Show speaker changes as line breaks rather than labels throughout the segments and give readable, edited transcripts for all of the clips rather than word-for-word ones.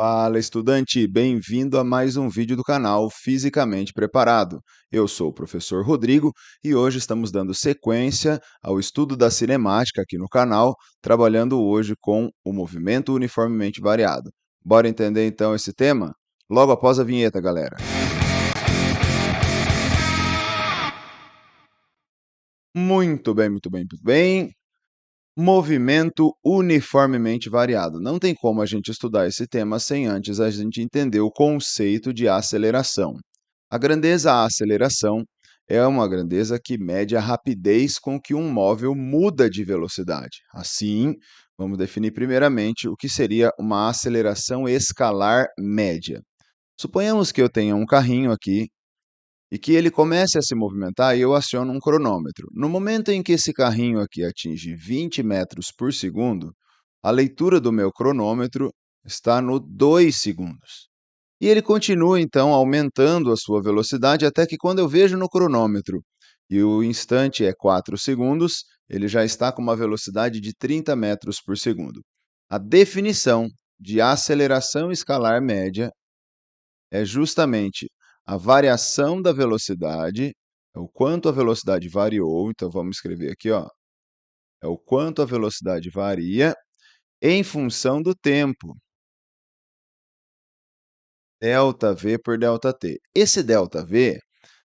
Fala, estudante! Bem-vindo a mais um vídeo do canal Fisicamente Preparado. Eu sou o professor Rodrigo e hoje estamos dando sequência ao estudo da cinemática aqui no canal, trabalhando hoje com o movimento uniformemente variado. Bora entender então esse tema? Logo após a vinheta, galera! Muito bem, muito bem, muito bem. Movimento uniformemente variado. Não tem como a gente estudar esse tema sem antes a gente entender o conceito de aceleração. A grandeza aceleração é uma grandeza que mede a rapidez com que um móvel muda de velocidade. Assim, vamos definir primeiramente o que seria uma aceleração escalar média. Suponhamos que eu tenha um carrinho aqui e que ele comece a se movimentar e eu aciono um cronômetro. No momento em que esse carrinho aqui atinge 20 metros por segundo, a leitura do meu cronômetro está no 2 segundos. E ele continua, então, aumentando a sua velocidade até que quando eu vejo no cronômetro e o instante é 4 segundos, ele já está com uma velocidade de 30 metros por segundo. A definição de aceleração escalar média é justamente a variação da velocidade, é o quanto a velocidade variou, então vamos escrever aqui, ó, é o quanto a velocidade varia em função do tempo. ΔV por ΔT. Esse ΔV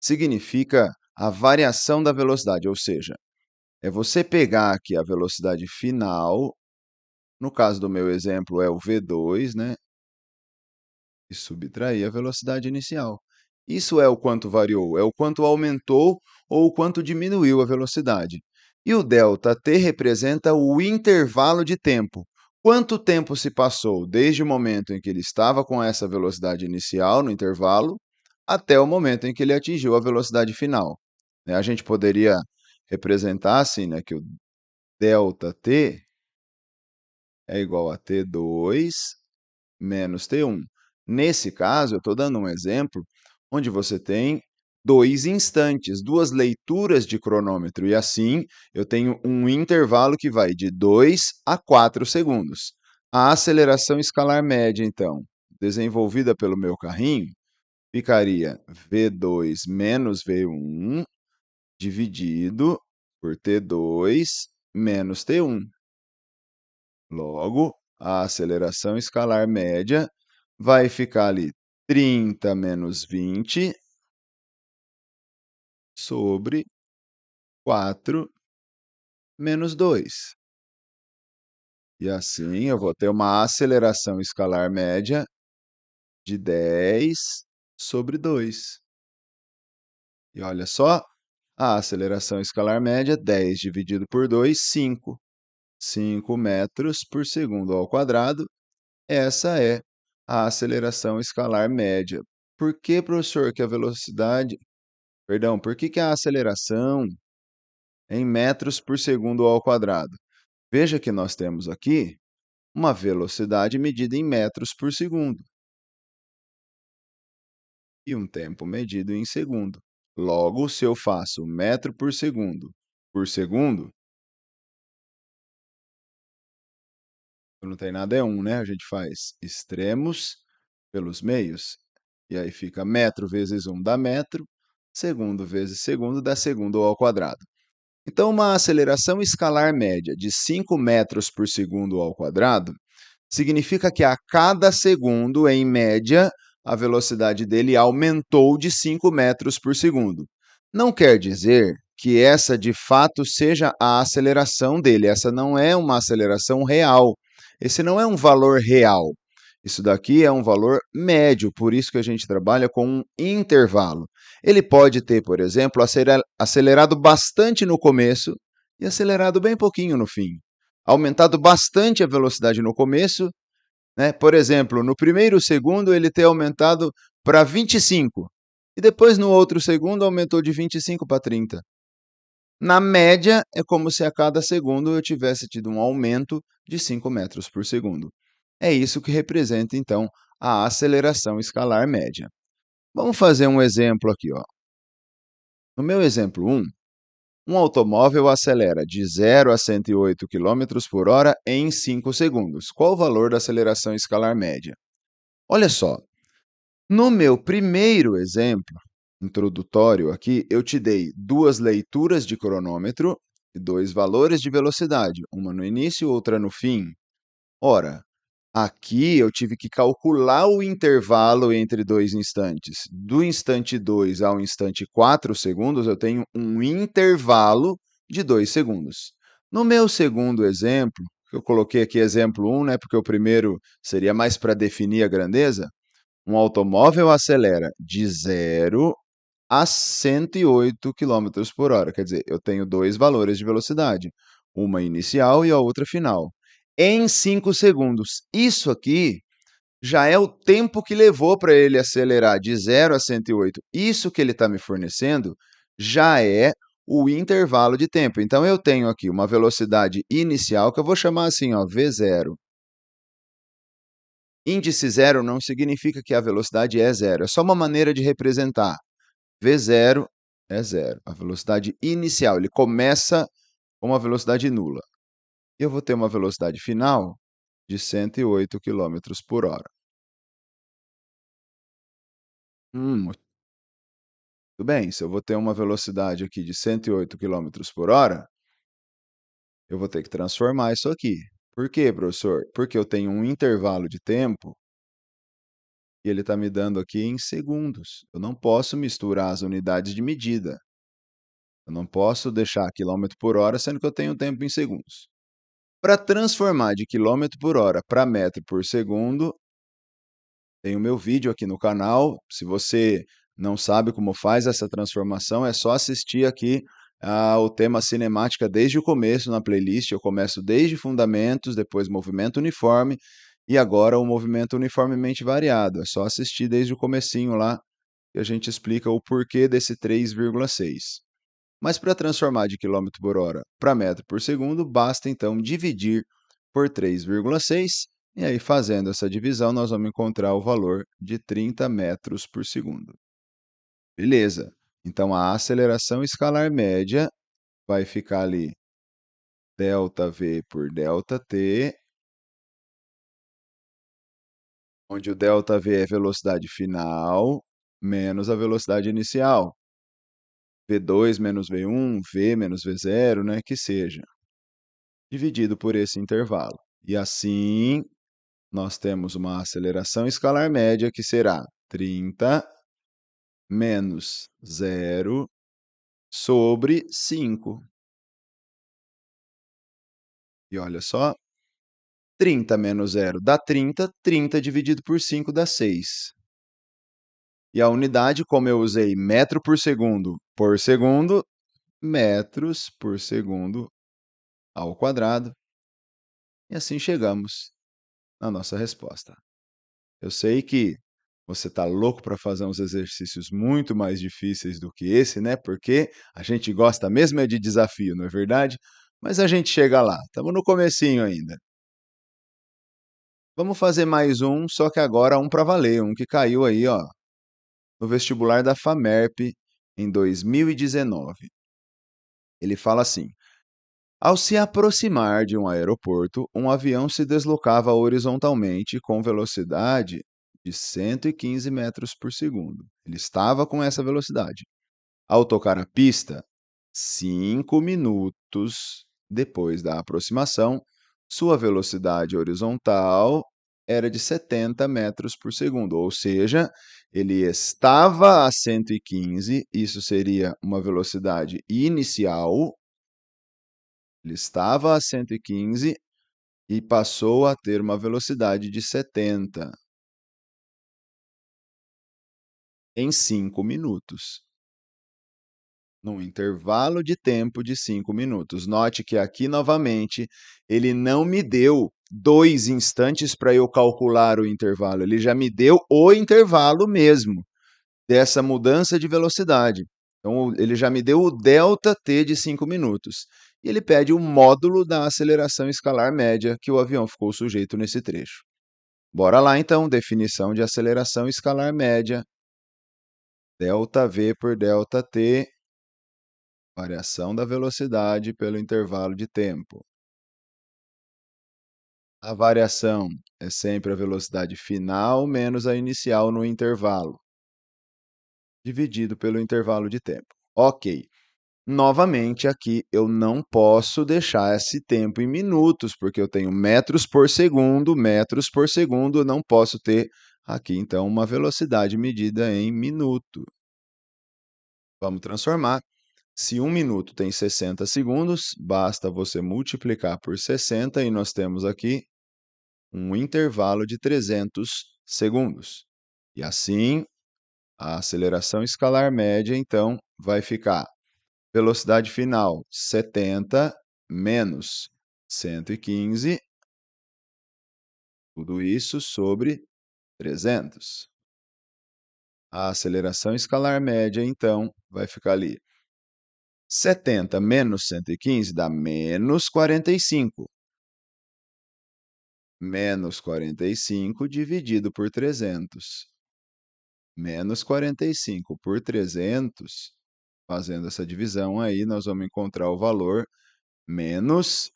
significa a variação da velocidade, ou seja, é você pegar aqui a velocidade final, no caso do meu exemplo é o V2, né? E subtrair a velocidade inicial. Isso é o quanto variou, é o quanto aumentou ou o quanto diminuiu a velocidade. E o ΔT representa o intervalo de tempo. Quanto tempo se passou desde o momento em que ele estava com essa velocidade inicial, no intervalo, até o momento em que ele atingiu a velocidade final. A gente poderia representar assim, né, que o ΔT é igual a T2 menos T1. Nesse caso, eu estou dando um exemplo onde você tem dois instantes, duas leituras de cronômetro, e assim eu tenho um intervalo que vai de 2 a 4 segundos. A aceleração escalar média, então, desenvolvida pelo meu carrinho, ficaria V2 menos V1 dividido por T2 menos T1. Logo, a aceleração escalar média vai ficar ali 30 menos 20 sobre 4 menos 2. E assim eu vou ter uma aceleração escalar média de 10 sobre 2. E olha só, a aceleração escalar média, 10 dividido por 2, 5. 5 metros por segundo ao quadrado. Essa é a aceleração escalar média. Por que, professor, que a velocidade... Perdão, por que a aceleração em metros por segundo ao quadrado? Veja que nós temos aqui uma velocidade medida em metros por segundo e um tempo medido em segundo. Logo, se eu faço metro por segundo, não tem nada, é 1, né? A gente faz extremos pelos meios, e aí fica metro vezes 1 dá metro, segundo vezes segundo dá segundo ao quadrado. Então, uma aceleração escalar média de 5 metros por segundo ao quadrado significa que a cada segundo, em média, a velocidade dele aumentou de 5 metros por segundo. Não quer dizer que essa, de fato, seja a aceleração dele. Essa não é uma aceleração real. Esse não é um valor real. Isso daqui é um valor médio, por isso que a gente trabalha com um intervalo. Ele pode ter, por exemplo, acelerado bastante no começo e acelerado bem pouquinho no fim. Aumentado bastante a velocidade no começo, né? Por exemplo, no primeiro segundo ele ter aumentado para 25 e depois no outro segundo aumentou de 25 para 30. Na média, é como se a cada segundo eu tivesse tido um aumento de 5 metros por segundo. É isso que representa, então, a aceleração escalar média. Vamos fazer um exemplo aqui, ó. No meu exemplo 1, um automóvel acelera de 0 a 108 km por hora em 5 segundos. Qual o valor da aceleração escalar média? Olha só, no meu primeiro exemplo introdutório aqui, eu te dei duas leituras de cronômetro e dois valores de velocidade, uma no início, outra no fim. Ora, aqui eu tive que calcular o intervalo entre dois instantes. Do instante 2 ao instante 4 segundos, eu tenho um intervalo de 2 segundos. No meu segundo exemplo, eu coloquei aqui exemplo 1, né, porque o primeiro seria mais para definir a grandeza, um automóvel acelera de 0 a 108 quilômetros por hora. Quer dizer, eu tenho dois valores de velocidade, uma inicial e a outra final, em 5 segundos. Isso aqui já é o tempo que levou para ele acelerar de 0 a 108. Isso que ele está me fornecendo já é o intervalo de tempo. Então, eu tenho aqui uma velocidade inicial, que eu vou chamar assim, ó, V0. Índice zero não significa que a velocidade é zero, é só uma maneira de representar. V0 é zero, a velocidade inicial, ele começa com uma velocidade nula. Eu vou ter uma velocidade final de 108 quilômetros por hora. Muito bem, se eu vou ter uma velocidade aqui de 108 quilômetros por hora, eu vou ter que transformar isso aqui. Por quê, professor? Porque eu tenho um intervalo de tempo e ele está me dando aqui em segundos. Eu não posso misturar as unidades de medida. Eu não posso deixar quilômetro por hora, sendo que eu tenho tempo em segundos. Para transformar de quilômetro por hora para metro por segundo, tem o meu vídeo aqui no canal. Se você não sabe como faz essa transformação, é só assistir aqui o tema cinemática desde o começo na playlist. Eu começo desde fundamentos, depois movimento uniforme e agora o movimento uniformemente variado. É só assistir desde o comecinho lá que a gente explica o porquê desse 3,6. Mas para transformar de quilômetro por hora para metro por segundo, basta então dividir por 3,6, e aí fazendo essa divisão nós vamos encontrar o valor de 30 metros por segundo. Beleza, então a aceleração escalar média vai ficar ali ΔV por ΔT, onde o ΔV é velocidade final menos a velocidade inicial. V2 menos V1, V menos V0, né, que seja, dividido por esse intervalo. E assim, nós temos uma aceleração escalar média que será 30 menos 0 sobre 5. E olha só, 30 menos 0 dá 30, 30 dividido por 5 dá 6. E a unidade, como eu usei metro por segundo, metros por segundo ao quadrado. E assim chegamos na nossa resposta. Eu sei que você está louco para fazer uns exercícios muito mais difíceis do que esse, né? Porque a gente gosta mesmo é de desafio, não é verdade? Mas a gente chega lá, estamos no comecinho ainda. Vamos fazer mais um, só que agora um para valer, um que caiu aí, ó, no vestibular da FAMERP em 2019. Ele fala assim: ao se aproximar de um aeroporto, um avião se deslocava horizontalmente com velocidade de 115 metros por segundo. Ele estava com essa velocidade. Ao tocar a pista, 5 minutos depois da aproximação, sua velocidade horizontal era de 70 metros por segundo, ou seja, ele estava a 115, isso seria uma velocidade inicial. Ele estava a 115 e passou a ter uma velocidade de 70 em 5 minutos, num intervalo de tempo de 5 minutos. Note que aqui, novamente, ele não me deu 2 instantes para eu calcular o intervalo, ele já me deu o intervalo mesmo dessa mudança de velocidade. Então, ele já me deu o ΔT de 5 minutos. E ele pede o módulo da aceleração escalar média que o avião ficou sujeito nesse trecho. Bora lá, então, definição de aceleração escalar média. ΔV por ΔT, variação da velocidade pelo intervalo de tempo. A variação é sempre a velocidade final menos a inicial no intervalo, dividido pelo intervalo de tempo. Ok. Novamente, aqui eu não posso deixar esse tempo em minutos, porque eu tenho metros por segundo, eu não posso ter aqui, então, uma velocidade medida em minuto. Vamos transformar. Se 1 minuto tem 60 segundos, basta você multiplicar por 60 e nós temos aqui um intervalo de 300 segundos. E assim, a aceleração escalar média, então, vai ficar velocidade final 70 menos 115, tudo isso sobre 300. A aceleração escalar média, então, vai ficar ali. 70 menos 115 dá menos 45. Menos 45 dividido por 300. Menos 45 por 300, fazendo essa divisão aí, nós vamos encontrar o valor menos,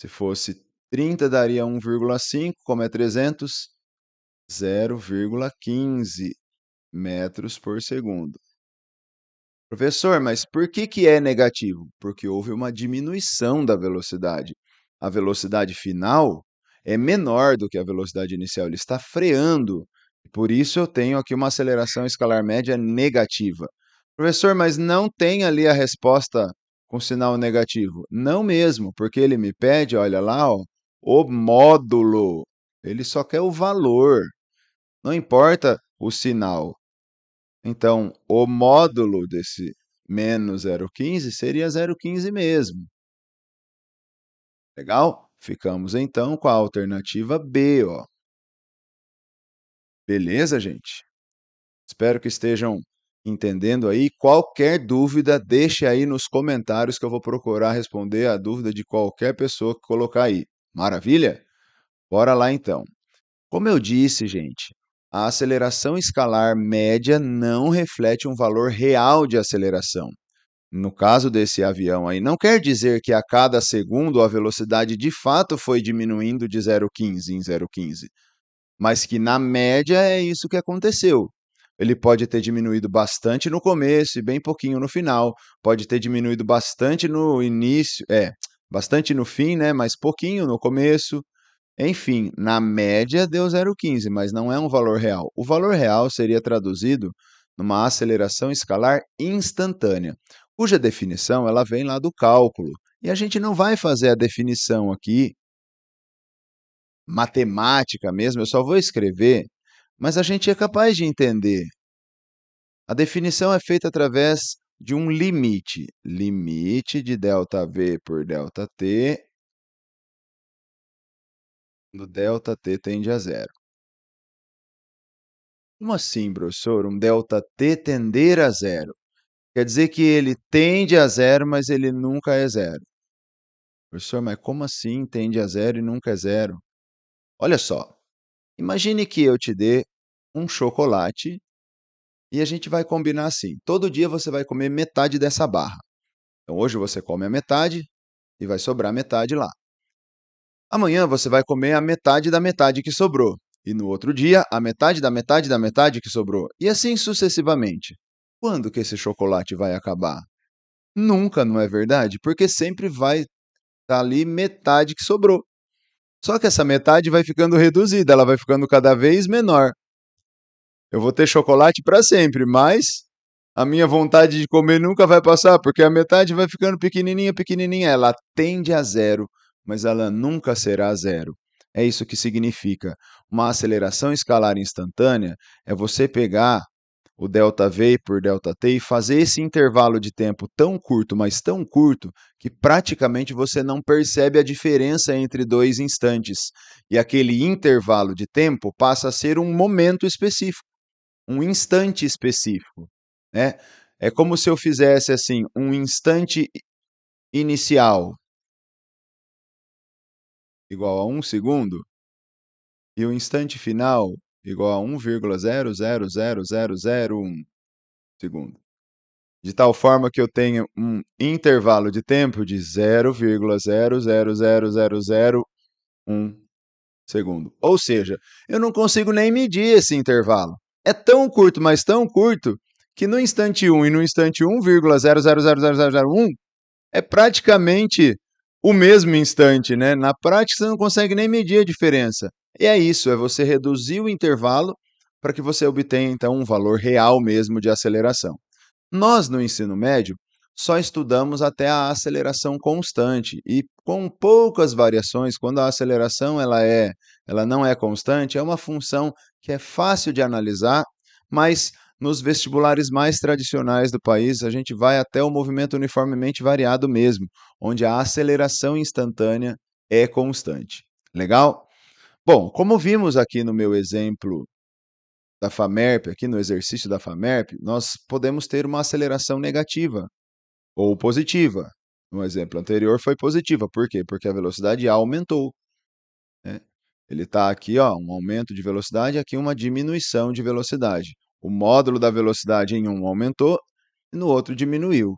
se fosse 30 daria 1,5, como é 300, 0,15 metros por segundo. Professor, mas por que é negativo? Porque houve uma diminuição da velocidade. A velocidade final é menor do que a velocidade inicial, ele está freando. Por isso eu tenho aqui uma aceleração escalar média negativa. Professor, mas não tem ali a resposta com sinal negativo? Não mesmo, porque ele me pede, olha lá, ó, o módulo. Ele só quer o valor, não importa o sinal. Então, o módulo desse menos 0,15 seria 0,15 mesmo. Legal? Ficamos então com a alternativa B, ó. Beleza, gente? Espero que estejam entendendo aí. Qualquer dúvida, deixe aí nos comentários que eu vou procurar responder a dúvida de qualquer pessoa que colocar aí. Maravilha? Bora lá então. Como eu disse, gente, a aceleração escalar média não reflete um valor real de aceleração. No caso desse avião aí, não quer dizer que a cada segundo a velocidade de fato foi diminuindo de 0,15 em 0,15, mas que na média é isso que aconteceu. Ele pode ter diminuído bastante no começo e bem pouquinho no final, pode ter diminuído bastante no início, bastante no fim, né, mas pouquinho no começo. Enfim, na média deu 0,15, mas não é um valor real. O valor real seria traduzido numa aceleração escalar instantânea, cuja definição ela vem lá do cálculo. E a gente não vai fazer a definição aqui, matemática mesmo, eu só vou escrever, mas a gente é capaz de entender. A definição é feita através de um limite. Limite de ΔV por ΔT, do ΔT tende a zero. Como assim, professor? Um ΔT tender a zero. Quer dizer que ele tende a zero, mas ele nunca é zero. Professor, mas como assim tende a zero e nunca é zero? Olha só, imagine que eu te dê um chocolate e a gente vai combinar assim. Todo dia você vai comer metade dessa barra. Então hoje você come a metade e vai sobrar metade lá. Amanhã você vai comer a metade da metade que sobrou. E no outro dia, a metade da metade da metade que sobrou. E assim sucessivamente. Quando que esse chocolate vai acabar? Nunca, não é verdade? Porque sempre vai estar ali metade que sobrou. Só que essa metade vai ficando reduzida, ela vai ficando cada vez menor. Eu vou ter chocolate para sempre, mas a minha vontade de comer nunca vai passar, porque a metade vai ficando pequenininha, pequenininha. Ela tende a zero, mas ela nunca será zero. É isso que significa. Uma aceleração escalar instantânea é você pegar o ΔV por ΔT e fazer esse intervalo de tempo tão curto, mas tão curto, que praticamente você não percebe a diferença entre dois instantes. E aquele intervalo de tempo passa a ser um momento específico, um instante específico, né? É como se eu fizesse assim, um instante inicial igual a 1 segundo e o instante final igual a 1,0000001 segundo. De tal forma que eu tenho um intervalo de tempo de 0,0000001 segundo. Ou seja, eu não consigo nem medir esse intervalo. É tão curto, mas tão curto, que no instante 1 e no instante 1,00000001 é praticamente o mesmo instante, né? Na prática, você não consegue nem medir a diferença. E é isso, é você reduzir o intervalo para que você obtenha, então, um valor real mesmo de aceleração. Nós, no ensino médio, só estudamos até a aceleração constante e com poucas variações, quando a aceleração ela não é constante, é uma função que é fácil de analisar, mas nos vestibulares mais tradicionais do país, a gente vai até o movimento uniformemente variado mesmo, onde a aceleração instantânea é constante. Legal? Bom, como vimos aqui no meu exemplo da FAMERP, aqui no exercício da FAMERP, nós podemos ter uma aceleração negativa ou positiva. No exemplo anterior foi positiva, por quê? Porque a velocidade A aumentou, né? Ele está aqui, ó, um aumento de velocidade, aqui uma diminuição de velocidade. O módulo da velocidade em um aumentou e no outro diminuiu.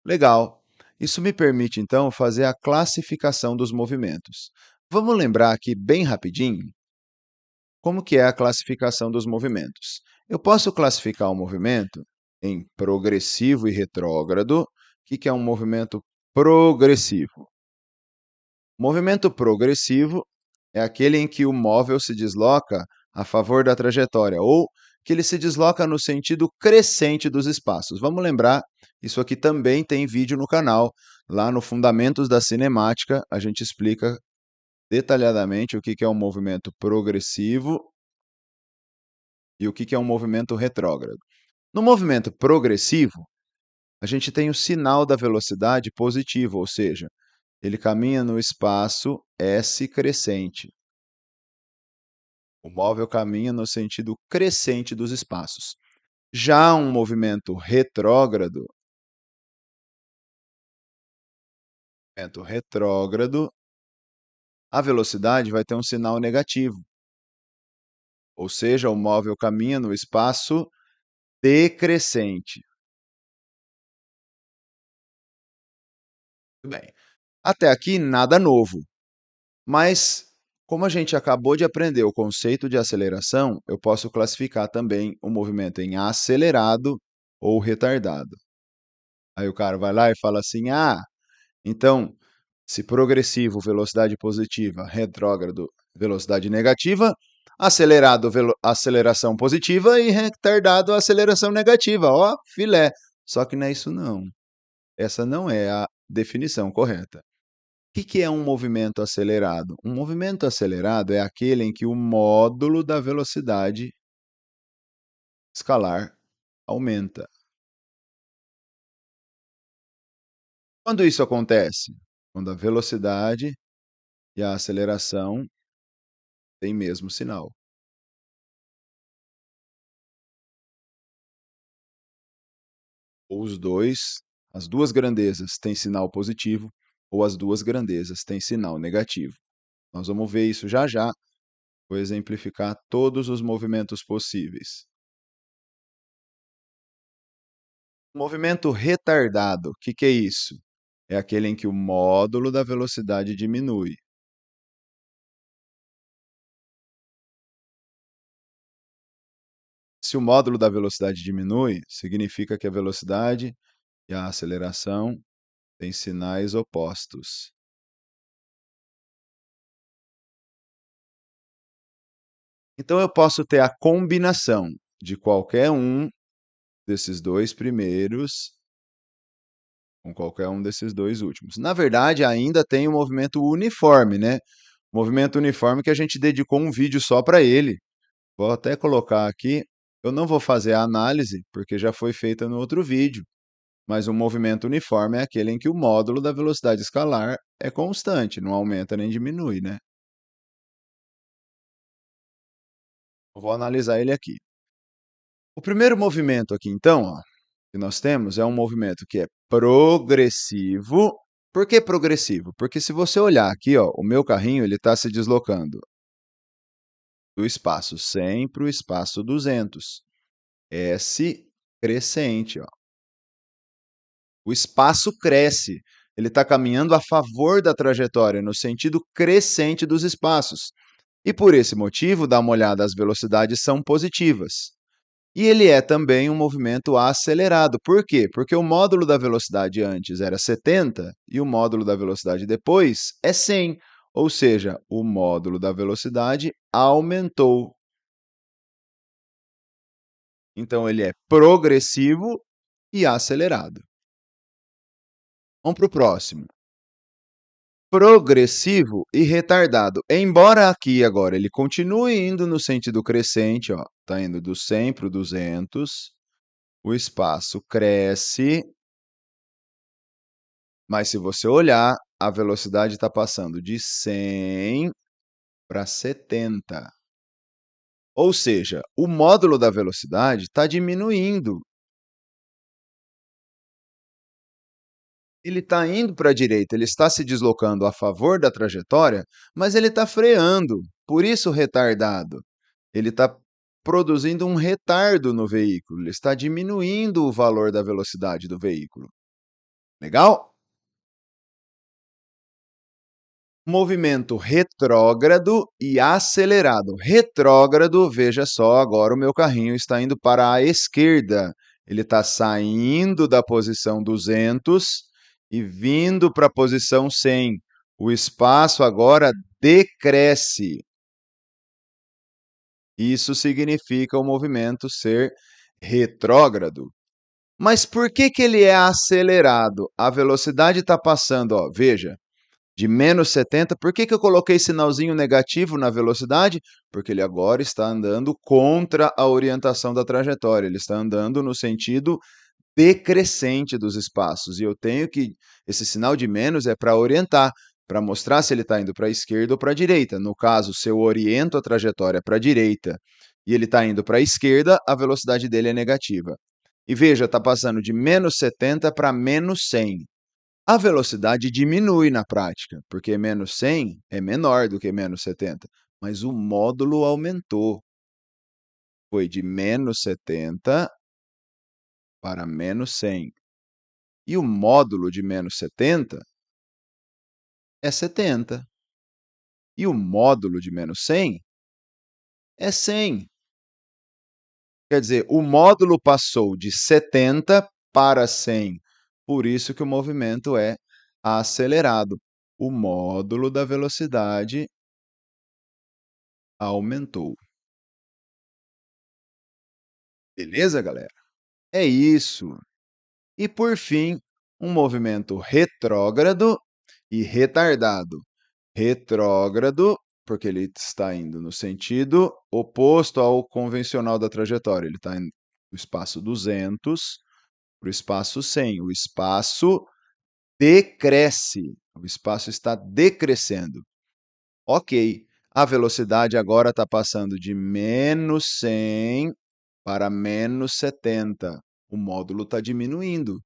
Legal. Isso me permite, então, fazer a classificação dos movimentos. Vamos lembrar aqui bem rapidinho como que é a classificação dos movimentos. Eu posso classificar um movimento em progressivo e retrógrado. O que é um movimento progressivo? O movimento progressivo é aquele em que o móvel se desloca a favor da trajetória, ou que ele se desloca no sentido crescente dos espaços. Vamos lembrar, isso aqui também tem vídeo no canal. Lá no Fundamentos da Cinemática, a gente explica detalhadamente o que é um movimento progressivo e o que é um movimento retrógrado. No movimento progressivo, a gente tem o sinal da velocidade positivo, ou seja, ele caminha no espaço S crescente. O móvel caminha no sentido crescente dos espaços. Já um movimento retrógrado, a velocidade vai ter um sinal negativo, ou seja, o móvel caminha no espaço decrescente. Muito bem. Até aqui, nada novo. Mas, como a gente acabou de aprender o conceito de aceleração, eu posso classificar também o movimento em acelerado ou retardado. Aí o cara vai lá e fala assim: ah, então, se progressivo, velocidade positiva, retrógrado, velocidade negativa, acelerado, aceleração positiva e retardado, aceleração negativa. Ó, filé. Só que não é isso não. Essa não é a definição correta. O que é um movimento acelerado? Um movimento acelerado é aquele em que o módulo da velocidade escalar aumenta. Quando isso acontece? Quando a velocidade e a aceleração têm mesmo sinal. Ou os dois, as duas grandezas têm sinal positivo, ou as duas grandezas têm sinal negativo. Nós vamos ver isso já já. Vou exemplificar todos os movimentos possíveis. Movimento retardado, o que é isso? É aquele em que o módulo da velocidade diminui. Se o módulo da velocidade diminui, significa que a velocidade e a aceleração têm sinais opostos. Então eu posso ter a combinação de qualquer um desses dois primeiros com qualquer um desses dois últimos. Na verdade, ainda tem o movimento uniforme, né? Movimento uniforme que a gente dedicou um vídeo só para ele. Vou até colocar aqui. Eu não vou fazer a análise, porque já foi feita no outro vídeo. Mas o movimento uniforme é aquele em que o módulo da velocidade escalar é constante, não aumenta nem diminui, né? Eu vou analisar ele aqui. O primeiro movimento aqui, então, ó, que nós temos é um movimento que é progressivo. Por que progressivo? Porque se você olhar aqui, ó, o meu carrinho ele está se deslocando do espaço 100 para o espaço 200. S crescente, ó. O espaço cresce. Ele está caminhando a favor da trajetória, no sentido crescente dos espaços. E por esse motivo, dá uma olhada, as velocidades são positivas. E ele é também um movimento acelerado. Por quê? Porque o módulo da velocidade antes era 70 e o módulo da velocidade depois é 100. Ou seja, o módulo da velocidade aumentou. Então, ele é progressivo e acelerado. Vamos para o próximo. Progressivo e retardado. Embora aqui agora ele continue indo no sentido crescente, ó, está indo do 100 para o 200, o espaço cresce, mas se você olhar, a velocidade está passando de 100 para 70. Ou seja, o módulo da velocidade está diminuindo. Ele está indo para a direita, ele está se deslocando a favor da trajetória, mas ele está freando, por isso retardado. Ele está produzindo um retardo no veículo, ele está diminuindo o valor da velocidade do veículo. Legal? Movimento retrógrado e acelerado. Retrógrado, veja só, agora o meu carrinho está indo para a esquerda. Ele está saindo da posição 200 e vindo para a posição 100. O espaço agora decresce. Isso significa o movimento ser retrógrado. Mas por que ele é acelerado? A velocidade está passando, ó, veja, de menos 70. Por que eu coloquei sinalzinho negativo na velocidade? Porque ele agora está andando contra a orientação da trajetória. Ele está andando no sentido decrescente dos espaços. E eu tenho que... Esse sinal de menos é para orientar, para mostrar se ele está indo para a esquerda ou para a direita. No caso, se eu oriento a trajetória para a direita e ele está indo para a esquerda, a velocidade dele é negativa. E veja, está passando de menos 70 para menos 100. A velocidade diminui na prática, porque menos 100 é menor do que menos 70, mas o módulo aumentou. Foi de menos 70 para menos 100. E o módulo de menos 70 é 70. E o módulo de menos 100 é 100. Quer dizer, o módulo passou de 70 para 100. Por isso que o movimento é acelerado. O módulo da velocidade aumentou. Beleza, galera? É isso. E por fim, um movimento retrógrado e retardado. Retrógrado, porque ele está indo no sentido oposto ao convencional da trajetória. Ele está indo do espaço 200 para o espaço 100. O espaço decresce. O espaço está decrescendo. Ok, a velocidade agora está passando de menos 100 para menos 70. O módulo está diminuindo.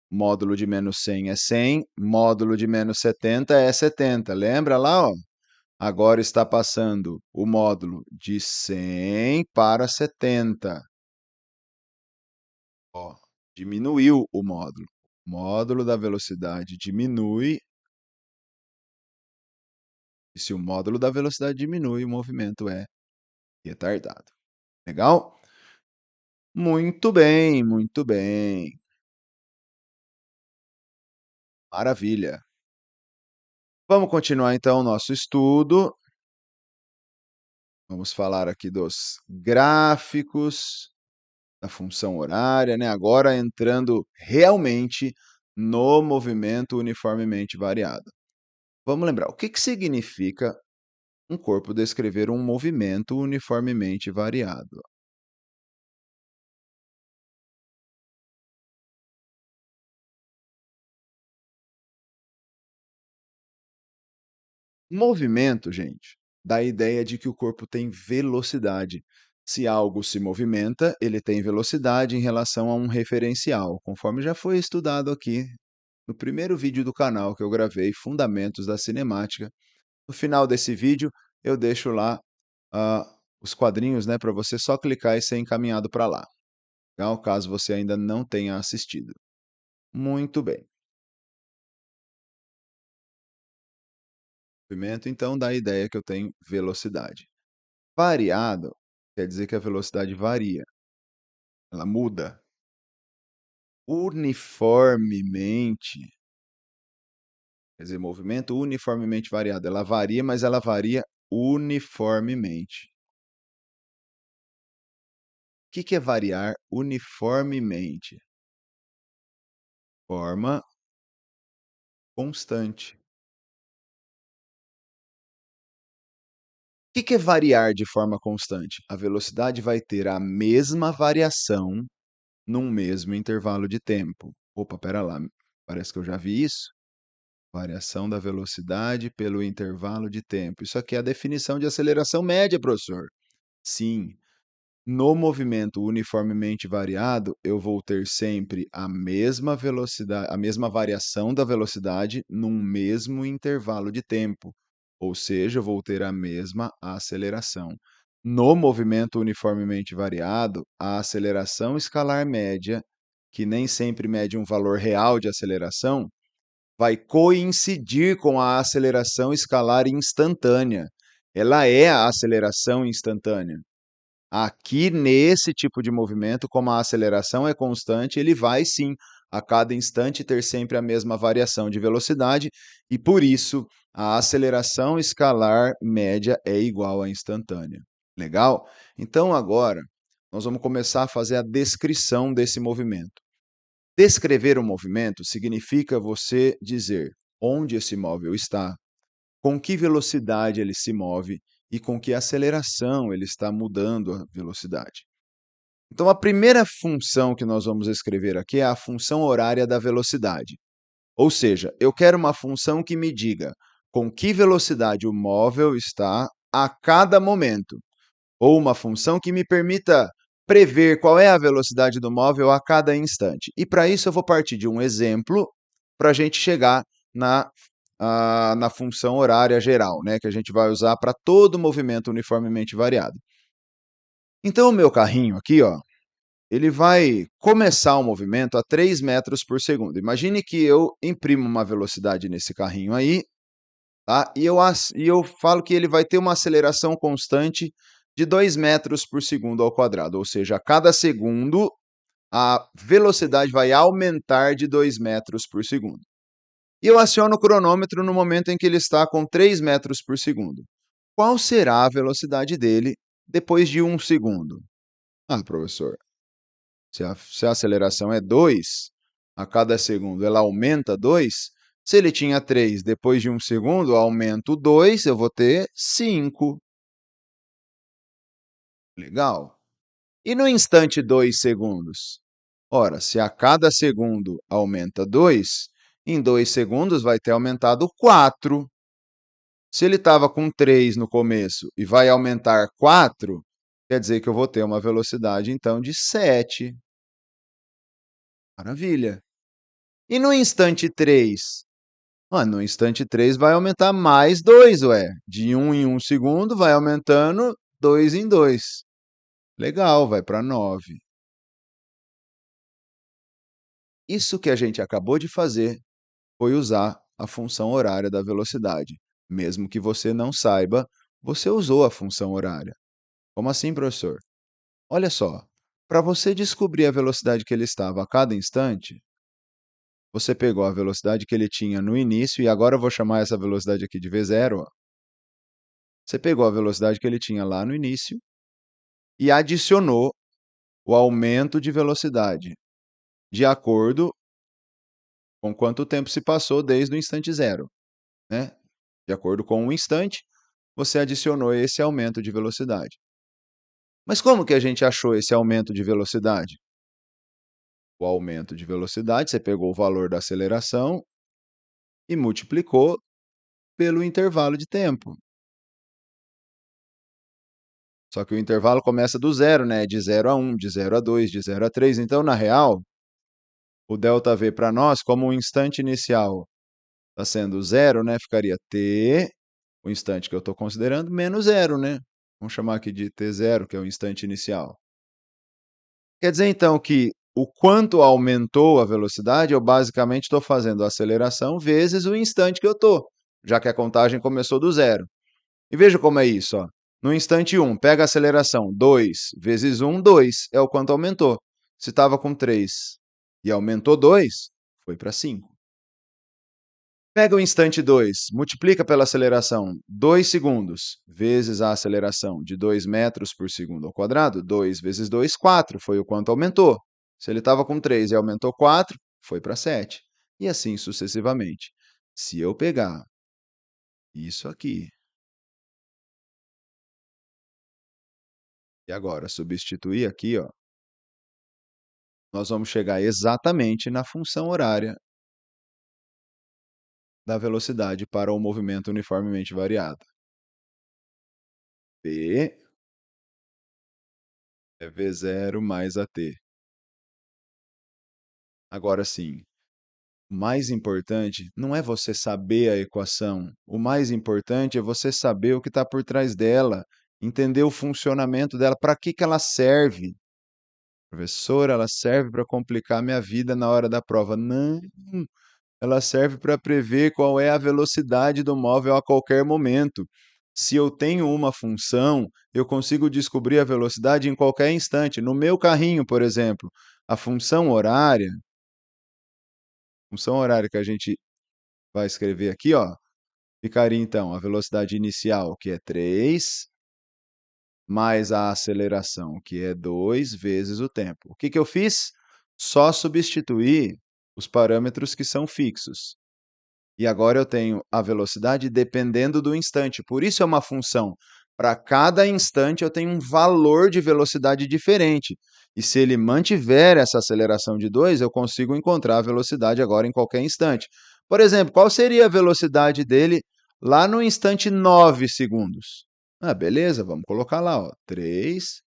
Módulo de menos 100 é 100, módulo de menos 70 é 70. Lembra lá, ó? Agora está passando o módulo de 100 para 70. Ó, diminuiu o módulo. O módulo da velocidade diminui. E se o módulo da velocidade diminui, o movimento é retardado. Legal? Muito bem, muito bem. Maravilha. Vamos continuar então o nosso estudo. Vamos falar aqui dos gráficos da função horária, né? Agora entrando realmente no movimento uniformemente variado. Vamos lembrar, o que significa um corpo descrever um movimento uniformemente variado? Movimento, gente, dá a ideia de que o corpo tem velocidade. Se algo se movimenta, ele tem velocidade em relação a um referencial, conforme já foi estudado aqui no primeiro vídeo do canal que eu gravei, Fundamentos da Cinemática. No final desse vídeo, eu deixo lá os quadrinhos, né, para você só clicar e ser encaminhado para lá, tá? Caso você ainda não tenha assistido. Muito bem. movimento, então dá a ideia que eu tenho velocidade. Variado quer dizer que a velocidade varia, ela muda. Uniformemente, quer dizer, movimento uniformemente variado, ela varia, mas ela varia uniformemente. O que é variar uniformemente? Forma constante. O que é variar de forma constante? A velocidade vai ter a mesma variação num mesmo intervalo de tempo. Opa, espera lá, parece que eu já vi isso. Variação da velocidade pelo intervalo de tempo. Isso aqui é a definição de aceleração média, professor. Sim, no movimento uniformemente variado, eu vou ter sempre a mesma velocidade, a mesma variação da velocidade num mesmo intervalo de tempo, ou seja, eu vou ter a mesma aceleração. No movimento uniformemente variado, a aceleração escalar média, que nem sempre mede um valor real de aceleração, vai coincidir com a aceleração escalar instantânea. Ela é a aceleração instantânea. Aqui, nesse tipo de movimento, como a aceleração é constante, ele vai sim, a cada instante, ter sempre a mesma variação de velocidade, e por isso a aceleração escalar média é igual à instantânea. Legal? Então, agora, nós vamos começar a fazer a descrição desse movimento. Descrever um movimento significa você dizer onde esse móvel está, com que velocidade ele se move e com que aceleração ele está mudando a velocidade. Então, a primeira função que nós vamos escrever aqui é a função horária da velocidade. Ou seja, eu quero uma função que me diga com que velocidade o móvel está a cada momento, ou uma função que me permita prever qual é a velocidade do móvel a cada instante. E para isso eu vou partir de um exemplo para a gente chegar na função horária geral, né, que a gente vai usar para todo movimento uniformemente variado. Então o meu carrinho aqui, ó, ele vai começar o movimento a 3 metros por segundo. Imagine que eu imprimo uma velocidade nesse carrinho aí, tá? E eu falo que ele vai ter uma aceleração constante de 2 metros por segundo ao quadrado, ou seja, a cada segundo a velocidade vai aumentar de 2 metros por segundo. E eu aciono o cronômetro no momento em que ele está com 3 metros por segundo. Qual será a velocidade dele depois de 1 segundo? Ah, professor, se a aceleração é 2, a cada segundo ela aumenta 2, se ele tinha 3, depois de 1 segundo, eu aumento 2, eu vou ter 5. Legal. E no instante 2 segundos? Ora, se a cada segundo aumenta 2, em 2 segundos vai ter aumentado 4. Se ele estava com 3 no começo e vai aumentar 4, quer dizer que eu vou ter uma velocidade, então, de 7. Maravilha. E no instante 3? No instante 3 vai aumentar mais 2, ué. De 1 em 1 segundo vai aumentando 2 em 2. Legal, vai para 9. Isso que a gente acabou de fazer foi usar a função horária da velocidade. Mesmo que você não saiba, você usou a função horária. Como assim, professor? Olha só, para você descobrir a velocidade que ele estava a cada instante, você pegou a velocidade que ele tinha no início, e agora eu vou chamar essa velocidade aqui de V0. Ó. Você pegou a velocidade que ele tinha lá no início e adicionou o aumento de velocidade, de acordo com quanto tempo se passou desde o instante zero. Né? De acordo com o instante, você adicionou esse aumento de velocidade. Mas como que a gente achou esse aumento de velocidade? O aumento de velocidade, você pegou o valor da aceleração e multiplicou pelo intervalo de tempo. Só que o intervalo começa do zero, né? De 0 a 1, de 0 a 2, de 0 a 3. Então, na real, o ΔV para nós, como o instante inicial está sendo zero, né? Ficaria t, o instante que eu estou considerando, menos zero, né? Vamos chamar aqui de t0, que é o instante inicial. Quer dizer, então, que o quanto aumentou a velocidade, eu basicamente estou fazendo a aceleração vezes o instante que eu estou. já que a contagem começou do zero. E veja como é isso, ó. No instante 1, pega a aceleração, 2 vezes 1, 2, é o quanto aumentou. Se estava com 3 e aumentou 2, foi para 5. Pega o instante 2, multiplica pela aceleração, 2 segundos, vezes a aceleração de 2 metros por segundo ao quadrado, 2 vezes 2, 4, foi o quanto aumentou. Se ele estava com 3 e aumentou 4, foi para 7. E assim sucessivamente. Se eu pegar isso aqui, e agora substituir aqui, ó, nós vamos chegar exatamente na função horária da velocidade para o movimento uniformemente variado. P é V0 mais AT. Agora sim, o mais importante não é você saber a equação, o mais importante é você saber o que está por trás dela, entender o funcionamento dela, para que ela serve. Professor, ela serve para complicar minha vida na hora da prova. Não, ela serve para prever qual é a velocidade do móvel a qualquer momento. Se eu tenho uma função, eu consigo descobrir a velocidade em qualquer instante. No meu carrinho, por exemplo, a função horária que a gente vai escrever aqui, ó, ficaria então a velocidade inicial, que é 3, mais a aceleração, que é 2 vezes o tempo. O que eu fiz? Só substituir os parâmetros que são fixos. E agora eu tenho a velocidade dependendo do instante. Por isso é uma função. Para cada instante eu tenho um valor de velocidade diferente. E se ele mantiver essa aceleração de 2, eu consigo encontrar a velocidade agora em qualquer instante. Por exemplo, qual seria a velocidade dele lá no instante 9 segundos? Ah, beleza, vamos colocar lá, ó, 3.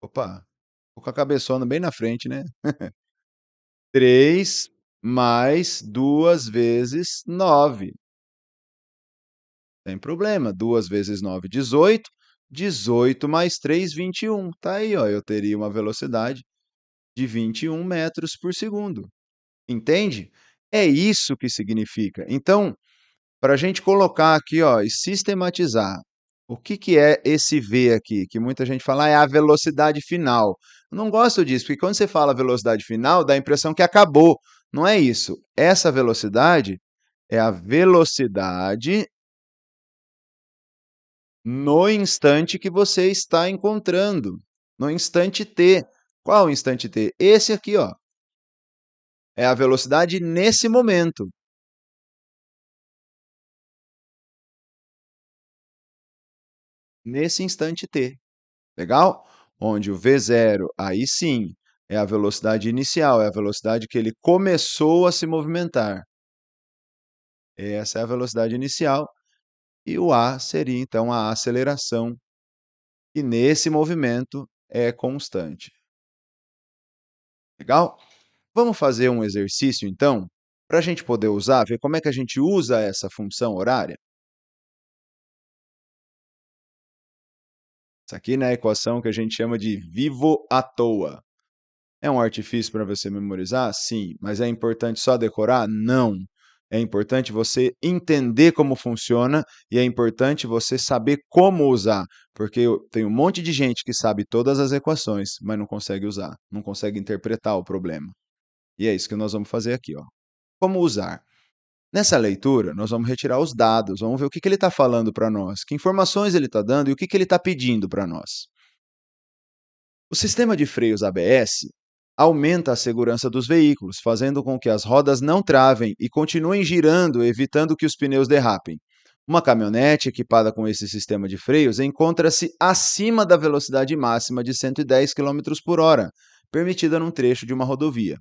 Opa, tô com a cabeçona bem na frente, né? 3 mais 2 vezes 9. Tem problema. 2 vezes 9, 18. 18 mais 3, 21. Tá aí, ó. Eu teria uma velocidade de 21 metros por segundo. Entende? É isso que significa. Então, para a gente colocar aqui, ó, e sistematizar, o que é esse V aqui? Que muita gente fala, é a velocidade final. Eu não gosto disso, porque quando você fala velocidade final, dá a impressão que acabou. Não é isso. Essa velocidade é a velocidade no instante que você está encontrando, no instante t. Qual o instante t? Esse aqui, ó. É a velocidade nesse momento. Nesse instante t. Legal? Onde o V0, aí sim, é a velocidade inicial, é a velocidade que ele começou a se movimentar. Essa é a velocidade inicial. E o A seria, então, a aceleração, que nesse movimento é constante. Legal? Vamos fazer um exercício, então, para a gente poder usar, ver como é que a gente usa essa função horária? Isso aqui, né, é a equação que a gente chama de vivo à toa. É um artifício para você memorizar? Sim. Mas é importante só decorar? Não. É importante você entender como funciona e é importante você saber como usar, porque tem um monte de gente que sabe todas as equações, mas não consegue usar, não consegue interpretar o problema. E é isso que nós vamos fazer aqui, ó. Como usar? Nessa leitura, nós vamos retirar os dados, vamos ver o que ele está falando para nós, que informações ele está dando e o que ele está pedindo para nós. O sistema de freios ABS aumenta a segurança dos veículos, fazendo com que as rodas não travem e continuem girando, evitando que os pneus derrapem. Uma caminhonete equipada com esse sistema de freios encontra-se acima da velocidade máxima de 110 km por hora, permitida num trecho de uma rodovia.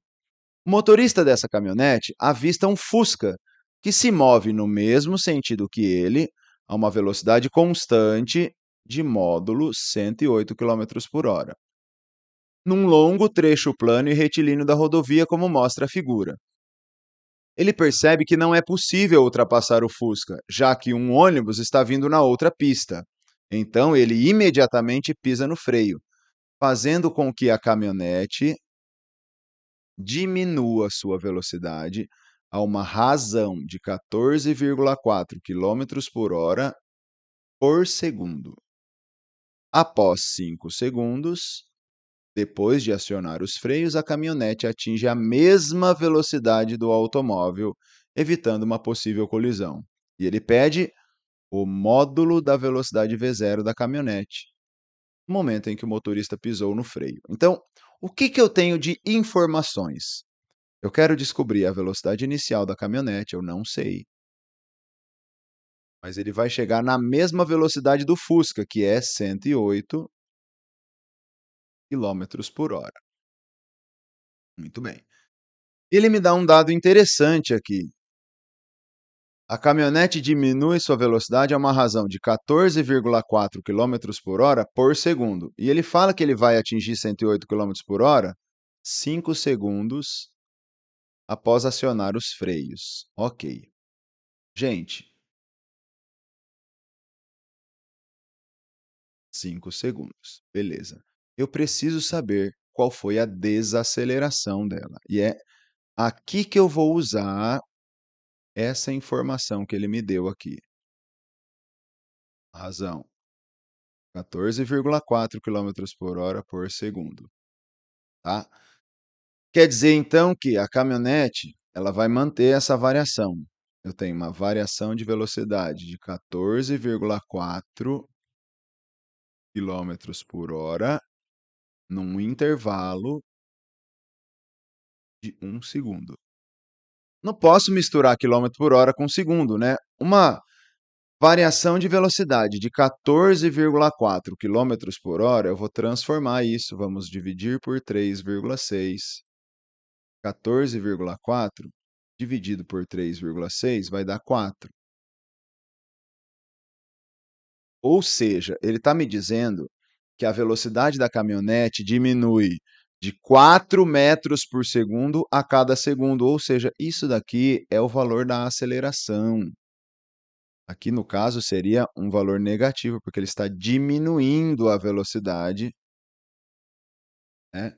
O motorista dessa caminhonete avista um Fusca, que se move no mesmo sentido que ele, a uma velocidade constante de módulo 108 km por hora, num longo trecho plano e retilíneo da rodovia, como mostra a figura. Ele percebe que não é possível ultrapassar o Fusca, já que um ônibus está vindo na outra pista. Então ele imediatamente pisa no freio, fazendo com que a caminhonete diminua sua velocidade a uma razão de 14,4 km por hora por segundo. Após 5 segundos, depois de acionar os freios, a caminhonete atinge a mesma velocidade do automóvel, evitando uma possível colisão. E ele pede o módulo da velocidade V0 da caminhonete, no momento em que o motorista pisou no freio. Então, o que eu tenho de informações? Eu quero descobrir a velocidade inicial da caminhonete, eu não sei. Mas ele vai chegar na mesma velocidade do Fusca, que é 108 quilômetros por hora. Muito bem. Ele me dá um dado interessante aqui. A caminhonete diminui sua velocidade a uma razão de 14,4 km por hora por segundo. E ele fala que ele vai atingir 108 km por hora 5 segundos após acionar os freios. Ok. Gente, 5 segundos. Beleza. Eu preciso saber qual foi a desaceleração dela. E é aqui que eu vou usar essa informação que ele me deu aqui. Razão: 14,4 km por hora por segundo. Tá? Quer dizer, então, que a caminhonete ela vai manter essa variação. Eu tenho uma variação de velocidade de 14,4 km por hora num intervalo de 1 segundo. Não posso misturar quilômetro por hora com segundo, né? Uma variação de velocidade de 14,4 km por hora, eu vou transformar isso, vamos dividir por 3,6. 14,4 dividido por 3,6 vai dar 4. Ou seja, ele está me dizendo que a velocidade da caminhonete diminui de 4 metros por segundo a cada segundo. Ou seja, isso daqui é o valor da aceleração. Aqui, no caso, seria um valor negativo, porque ele está diminuindo a velocidade, né?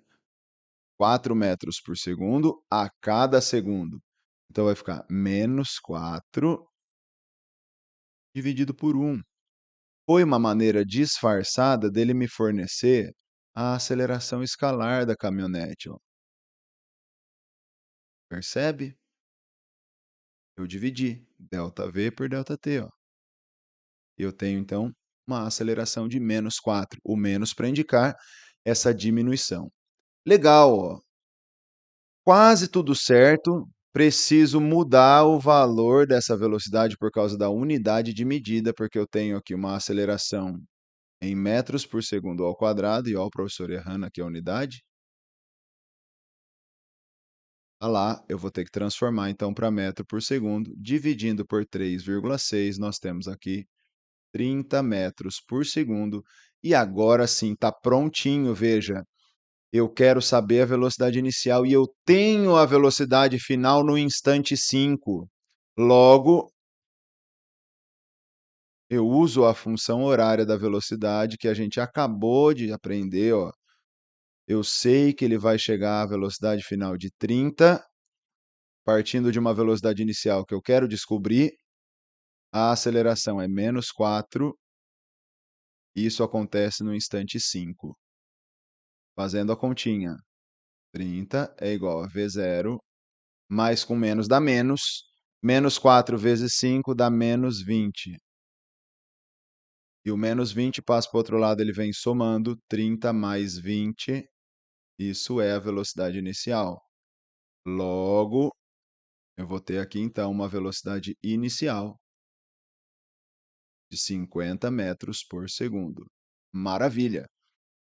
4 metros por segundo a cada segundo. Então, vai ficar menos 4 dividido por 1. Foi uma maneira disfarçada dele me fornecer a aceleração escalar da caminhonete. Ó. Percebe? Eu dividi ΔV por ΔT. Ó. Eu tenho, então, uma aceleração de menos 4. O menos para indicar essa diminuição. Legal, ó. Quase tudo certo. Preciso mudar o valor dessa velocidade por causa da unidade de medida, porque eu tenho aqui uma aceleração em metros por segundo ao quadrado, e ó, o professor errando aqui a unidade. Ah lá, eu vou ter que transformar então para metro por segundo, dividindo por 3,6, nós temos aqui 30 metros por segundo. E agora sim, está prontinho, veja. Eu quero saber a velocidade inicial e eu tenho a velocidade final no instante 5. Logo, eu uso a função horária da velocidade que a gente acabou de aprender. Ó. Eu sei que ele vai chegar à velocidade final de 30, partindo de uma velocidade inicial que eu quero descobrir. A aceleração é menos 4, e isso acontece no instante 5. Fazendo a continha, 30 é igual a V0, mais com menos dá menos, menos 4 vezes 5 dá menos 20. E o menos 20 passa para o outro lado, ele vem somando, 30 mais 20, isso é a velocidade inicial. Logo, eu vou ter aqui então uma velocidade inicial de 50 metros por segundo. Maravilha!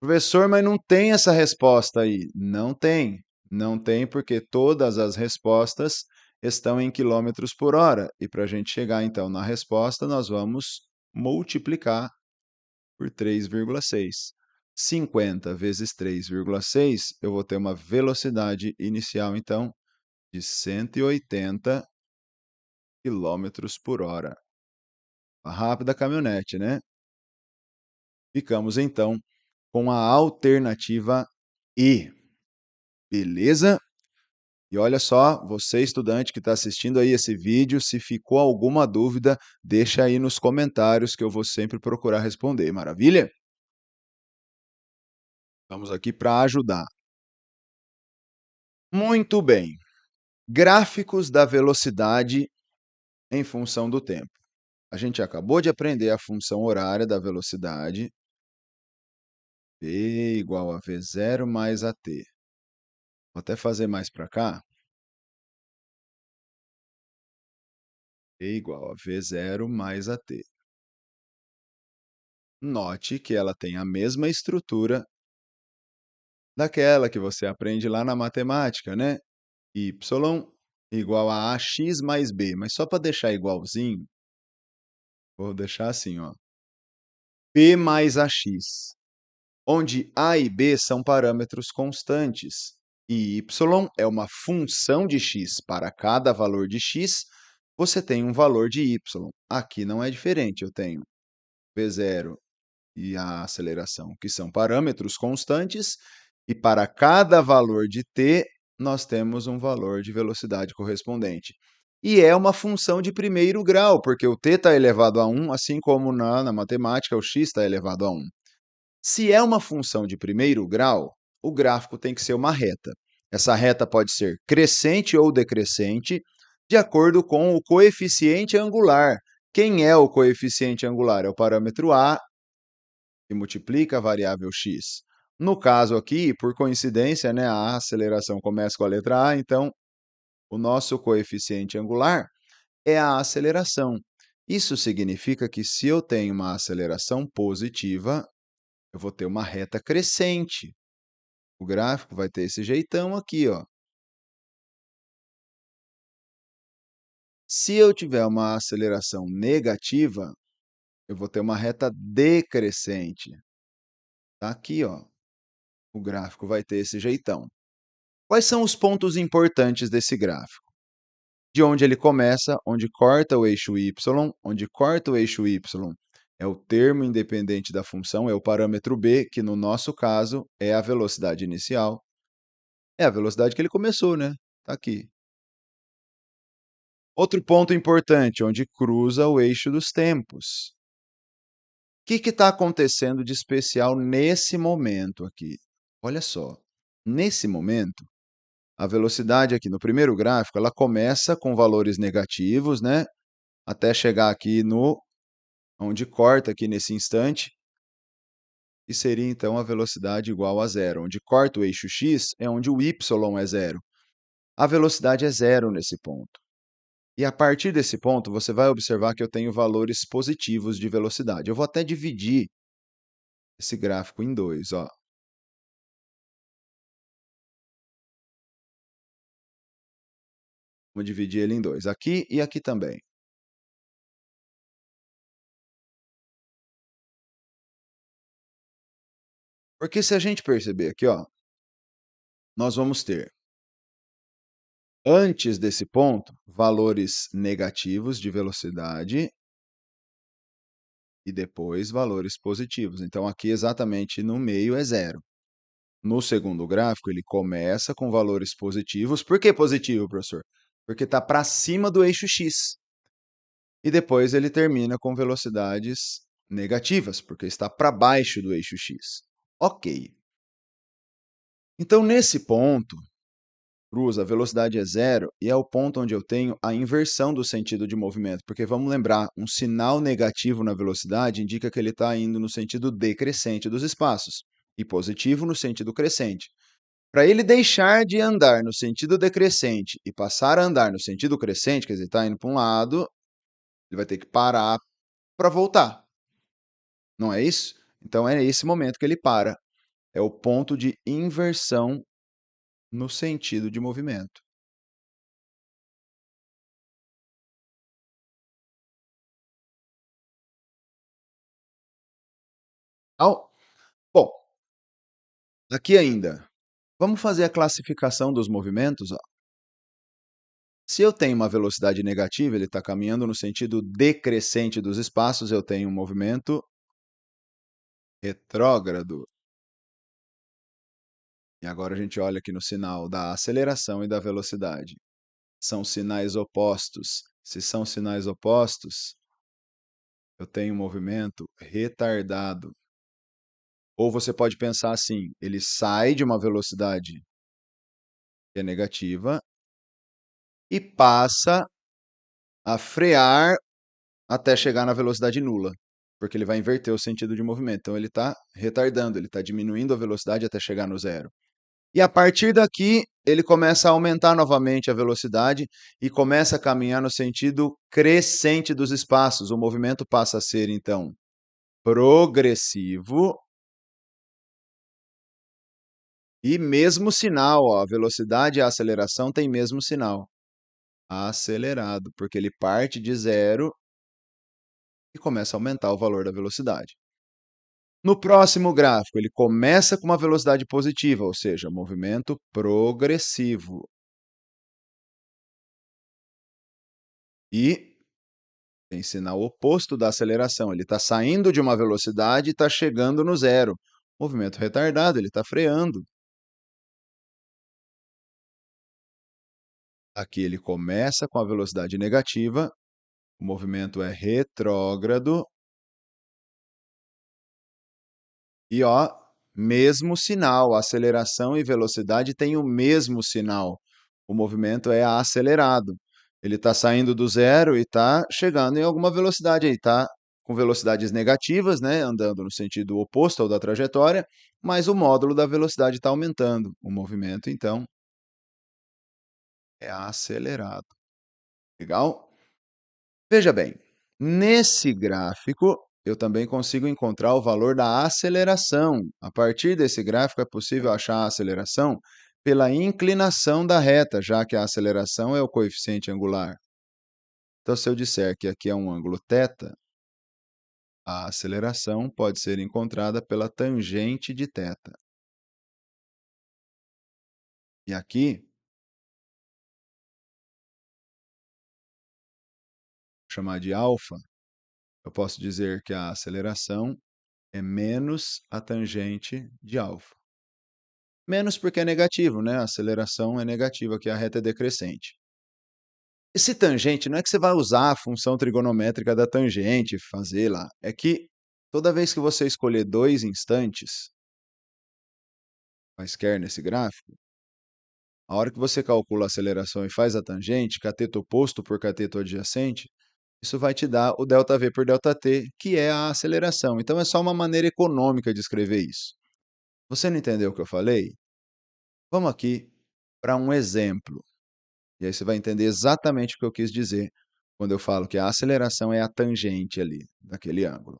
Professor, mas não tem essa resposta aí. Não tem. Não tem porque todas as respostas estão em quilômetros por hora. E para a gente chegar então na resposta, nós vamos multiplicar por 3,6. 50 vezes 3,6, eu vou ter uma velocidade inicial então de 180 quilômetros por hora. Uma rápida caminhonete, né? Ficamos então com a alternativa E. Beleza? E olha só, você estudante que está assistindo aí esse vídeo, se ficou alguma dúvida, deixa aí nos comentários que eu vou sempre procurar responder, maravilha? Estamos aqui para ajudar. Muito bem. Gráficos da velocidade em função do tempo. A gente acabou de aprender a função horária da velocidade, v igual a v0 mais at. Vou até fazer mais para cá. V igual a v0 mais at. Note que ela tem a mesma estrutura daquela que você aprende lá na matemática, né? Y igual a ax mais b. Mas só para deixar igualzinho, vou deixar assim, ó. P mais ax, onde a e b são parâmetros constantes e y é uma função de x. Para cada valor de x, você tem um valor de y. Aqui não é diferente, eu tenho v0 e a aceleração, que são parâmetros constantes, e para cada valor de t, nós temos um valor de velocidade correspondente. E é uma função de primeiro grau, porque o t está elevado a 1, assim como na matemática o x está elevado a 1. Se é uma função de primeiro grau, o gráfico tem que ser uma reta. Essa reta pode ser crescente ou decrescente, de acordo com o coeficiente angular. Quem é o coeficiente angular? É o parâmetro a, que multiplica a variável x. No caso aqui, por coincidência, né, a aceleração começa com a letra A, então o nosso coeficiente angular é a aceleração. Isso significa que se eu tenho uma aceleração positiva, eu vou ter uma reta crescente. O gráfico vai ter esse jeitão aqui, ó. Se eu tiver uma aceleração negativa, eu vou ter uma reta decrescente. Tá aqui, ó. O gráfico vai ter esse jeitão. Quais são os pontos importantes desse gráfico? De onde ele começa, onde corta o eixo y, onde corta o eixo y é o termo independente da função, é o parâmetro b, que no nosso caso é a velocidade inicial. É a velocidade que ele começou, né? Tá aqui. Outro ponto importante, onde cruza o eixo dos tempos. O que está acontecendo de especial nesse momento aqui? Olha só, nesse momento, a velocidade aqui no primeiro gráfico, ela começa com valores negativos, né? Até chegar aqui no onde corta aqui nesse instante, e seria então a velocidade igual a zero. Onde corta o eixo x é onde o y é zero. A velocidade é zero nesse ponto. E a partir desse ponto, você vai observar que eu tenho valores positivos de velocidade. Eu vou até dividir esse gráfico em dois, ó. Vou dividir ele em dois, aqui e aqui também. Porque se a gente perceber aqui, ó, nós vamos ter, antes desse ponto, valores negativos de velocidade e depois valores positivos. Então, aqui exatamente no meio é zero. No segundo gráfico, ele começa com valores positivos. Por que positivo, professor? Porque está para cima do eixo x. E depois ele termina com velocidades negativas, porque está para baixo do eixo x. Ok. Então, nesse ponto, cruza, a velocidade é zero e é o ponto onde eu tenho a inversão do sentido de movimento, porque vamos lembrar, um sinal negativo na velocidade indica que ele está indo no sentido decrescente dos espaços e positivo no sentido crescente. Para ele deixar de andar no sentido decrescente e passar a andar no sentido crescente, quer dizer, está indo para um lado, ele vai ter que parar para voltar. Não é isso? Então é esse momento que ele para. É o ponto de inversão no sentido de movimento. Bom, aqui ainda, vamos fazer a classificação dos movimentos. Ó. Se eu tenho uma velocidade negativa, ele está caminhando no sentido decrescente dos espaços, eu tenho um movimento retrógrado. E agora a gente olha aqui no sinal da aceleração e da velocidade. São sinais opostos. Se são sinais opostos, eu tenho um movimento retardado. Ou você pode pensar assim, ele sai de uma velocidade que é negativa e passa a frear até chegar na velocidade nula, porque ele vai inverter o sentido de movimento. Então ele está retardando, ele está diminuindo a velocidade até chegar no zero. E a partir daqui, ele começa a aumentar novamente a velocidade e começa a caminhar no sentido crescente dos espaços. O movimento passa a ser, então, progressivo e mesmo sinal. Ó, a velocidade e a aceleração têm mesmo sinal. Acelerado, porque ele parte de zero e começa a aumentar o valor da velocidade. No próximo gráfico, ele começa com uma velocidade positiva, ou seja, movimento progressivo. E tem sinal oposto da aceleração. Ele está saindo de uma velocidade e está chegando no zero. Movimento retardado, ele está freando. Aqui ele começa com a velocidade negativa, o movimento é retrógrado. E ó, mesmo sinal, aceleração e velocidade têm o mesmo sinal. O movimento é acelerado. Ele está saindo do zero e está chegando em alguma velocidade aí, está com velocidades negativas, né, andando no sentido oposto ao da trajetória, mas o módulo da velocidade está aumentando. O movimento, então, é acelerado. Legal? Veja bem, nesse gráfico, eu também consigo encontrar o valor da aceleração. A partir desse gráfico é possível achar a aceleração pela inclinação da reta, já que a aceleração é o coeficiente angular. Então, se eu disser que aqui é um ângulo θ, a aceleração pode ser encontrada pela tangente de θ. E aqui, vou chamar de alfa, eu posso dizer que a aceleração é menos a tangente de alfa. Menos porque é negativo, né? A aceleração é negativa, aqui a reta é decrescente. Esse tangente não é que você vai usar a função trigonométrica da tangente, fazer lá. É que toda vez que você escolher dois instantes, quaisquer nesse gráfico, a hora que você calcula a aceleração e faz a tangente, cateto oposto por cateto adjacente, isso vai te dar o ΔV por ΔT, que é a aceleração. Então é só uma maneira econômica de escrever isso. Você não entendeu o que eu falei? Vamos aqui para um exemplo. E aí você vai entender exatamente o que eu quis dizer quando eu falo que a aceleração é a tangente ali, daquele ângulo.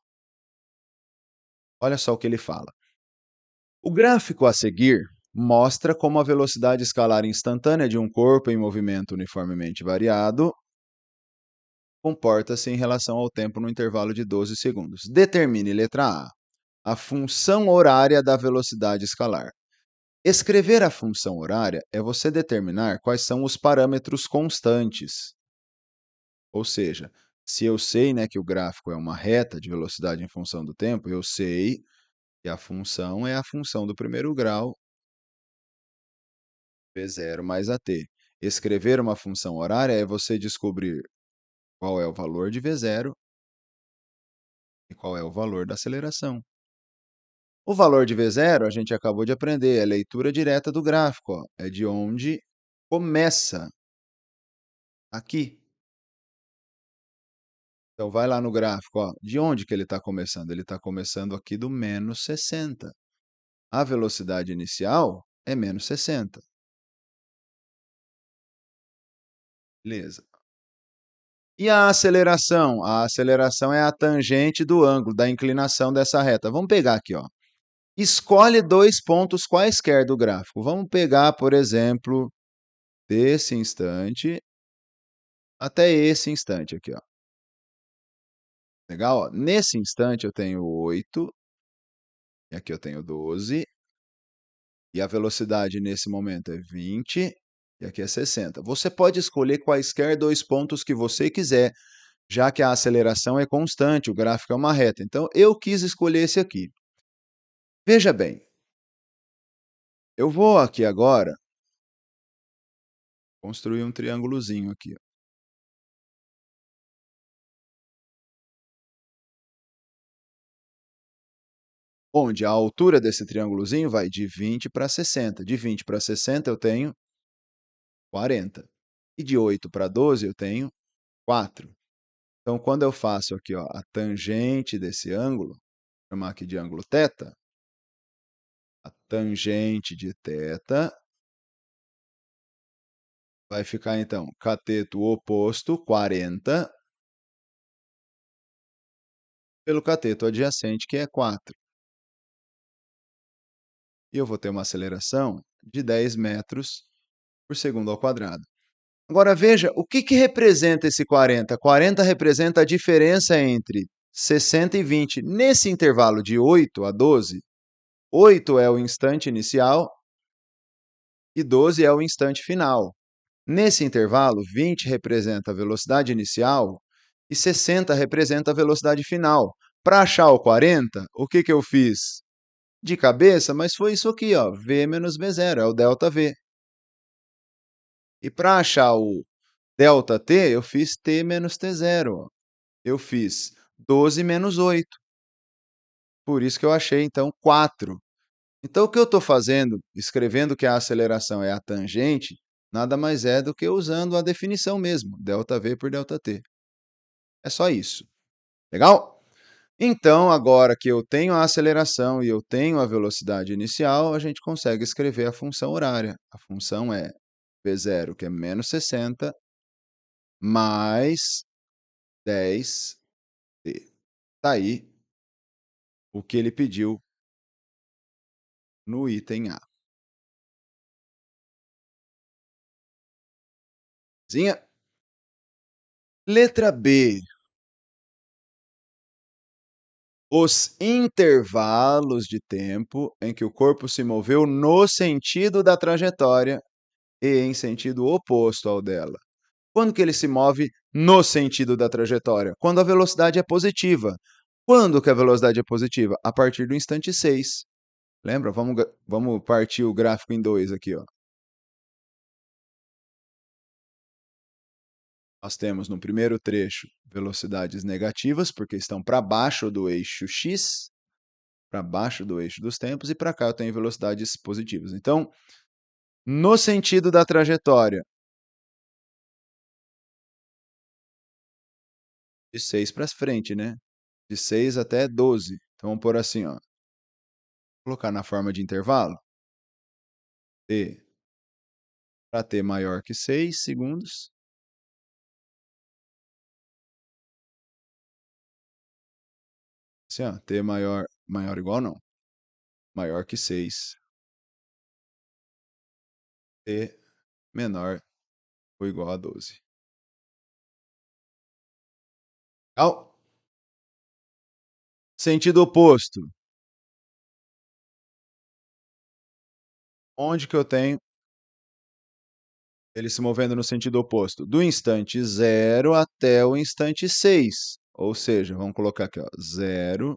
Olha só o que ele fala. O gráfico a seguir mostra como a velocidade escalar instantânea de um corpo em movimento uniformemente variado comporta-se em relação ao tempo no intervalo de 12 segundos. Determine, letra A função horária da velocidade escalar. Escrever a função horária é você determinar quais são os parâmetros constantes. Ou seja, se eu sei, né, que o gráfico é uma reta de velocidade em função do tempo, eu sei que a função é a função do primeiro grau, V0 mais AT. Escrever uma função horária é você descobrir qual é o valor de V0 e qual é o valor da aceleração. O valor de V0 a gente acabou de aprender, é a leitura direta do gráfico, ó, é de onde começa, aqui. Então vai lá no gráfico, ó, de onde que ele está começando? Ele está começando aqui do menos 60. A velocidade inicial é menos 60. Beleza. E a aceleração? A aceleração é a tangente do ângulo, da inclinação dessa reta. Vamos pegar aqui, ó. Escolhe dois pontos quaisquer do gráfico. Vamos pegar, por exemplo, desse instante até esse instante aqui, ó. Legal? Ó. Nesse instante eu tenho 8, e aqui eu tenho 12, e a velocidade nesse momento é 20, e aqui é 60. Você pode escolher quaisquer dois pontos que você quiser, já que a aceleração é constante, o gráfico é uma reta. Então, eu quis escolher esse aqui. Veja bem, Eu vou aqui agora construir um triângulozinho aqui, ó, onde a altura desse triângulozinho vai de 20 para 60. De 20 para 60 eu tenho 40. E de 8 para 12 eu tenho 4. Então, quando eu faço aqui, ó, a tangente desse ângulo, vou chamar aqui de ângulo θ, a tangente de θ vai ficar, então, cateto oposto, 40, pelo cateto adjacente, que é 4. E eu vou ter uma aceleração de 10 metros por segundo ao quadrado. Agora, veja, o que representa esse 40? 40 representa a diferença entre 60 e 20. Nesse intervalo de 8 a 12, 8 é o instante inicial e 12 é o instante final. Nesse intervalo, 20 representa a velocidade inicial e 60 representa a velocidade final. Para achar o 40, o que eu fiz? De cabeça, mas foi isso aqui, ó, v menos v0, é o ΔV. E para achar o ΔT, eu fiz t menos t0. Ó. Eu fiz 12 menos 8. Por isso que eu achei, então, 4. Então, o que eu estou fazendo, escrevendo que a aceleração é a tangente, nada mais é do que usando a definição mesmo, ΔV por ΔT. É só isso. Legal? Então, agora que eu tenho a aceleração e eu tenho a velocidade inicial, a gente consegue escrever a função horária. A função é v0, que é menos 60, mais 10t. Está aí o que ele pediu no item A. Zinha. Letra B. Os intervalos de tempo em que o corpo se moveu no sentido da trajetória e em sentido oposto ao dela. Quando que ele se move no sentido da trajetória? Quando a velocidade é positiva. Quando que a velocidade é positiva? A partir do instante 6. Lembra? Vamos partir o gráfico em dois aqui. Ó. Nós temos no primeiro trecho velocidades negativas, porque estão para baixo do eixo x, para baixo do eixo dos tempos, e para cá eu tenho velocidades positivas. Então, no sentido da trajetória, de 6 para frente, né? De 6 até 12. Então, vamos pôr assim, ó. Vou colocar na forma de intervalo. T para t maior que 6 segundos. Assim, ó, t maior ou igual não. Maior que 6. T menor ou igual a 12. Legal? Sentido oposto. Onde que eu tenho ele se movendo no sentido oposto? Do instante 0 até o instante 6. Ou seja, vamos colocar aqui, ó, 0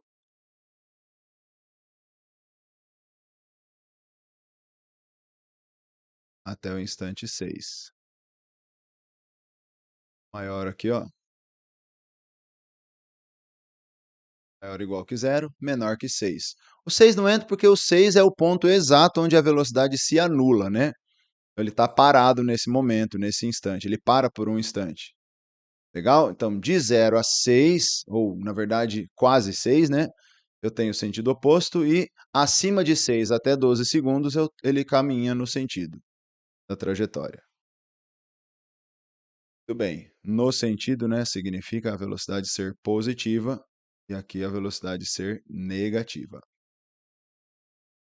até o instante 6. Maior aqui, ó. Maior ou igual que 0, menor que 6. O 6 não entra porque o 6 é o ponto exato onde a velocidade se anula, né? Ele está parado nesse momento, nesse instante. Ele para por um instante. Legal? Então, de 0 a 6, ou na verdade quase 6, né? Eu tenho sentido oposto e acima de 6 até 12 segundos ele caminha no sentido da trajetória. Muito bem. No sentido, né, significa a velocidade ser positiva e aqui a velocidade ser negativa.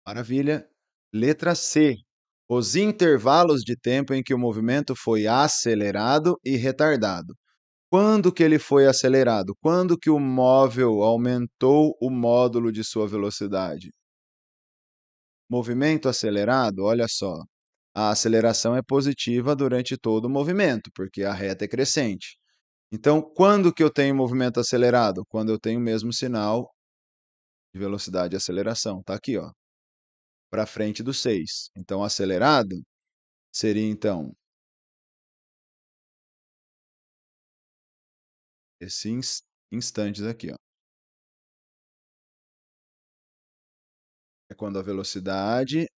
Maravilha. Letra C. Os intervalos de tempo em que o movimento foi acelerado e retardado. Quando que ele foi acelerado? Quando que o móvel aumentou o módulo de sua velocidade? Movimento acelerado, olha só. A aceleração é positiva durante todo o movimento, porque a reta é crescente. Então, quando que eu tenho movimento acelerado? Quando eu tenho o mesmo sinal de velocidade e aceleração. Está aqui, ó. para frente do 6. Então, acelerado seria, então, esses instantes aqui, ó. É quando a velocidade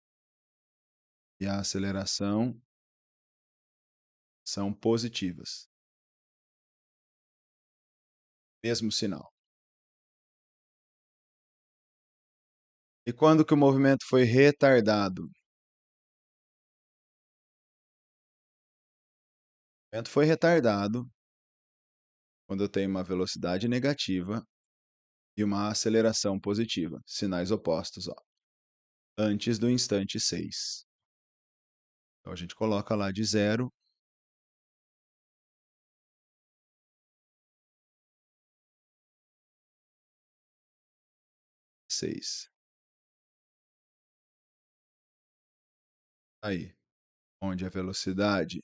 e a aceleração são positivas. Mesmo sinal. E quando que o movimento foi retardado? O movimento foi retardado quando eu tenho uma velocidade negativa e uma aceleração positiva, sinais opostos, ó, antes do instante 6. Então a gente coloca lá de 0, 6. Aí, onde a velocidade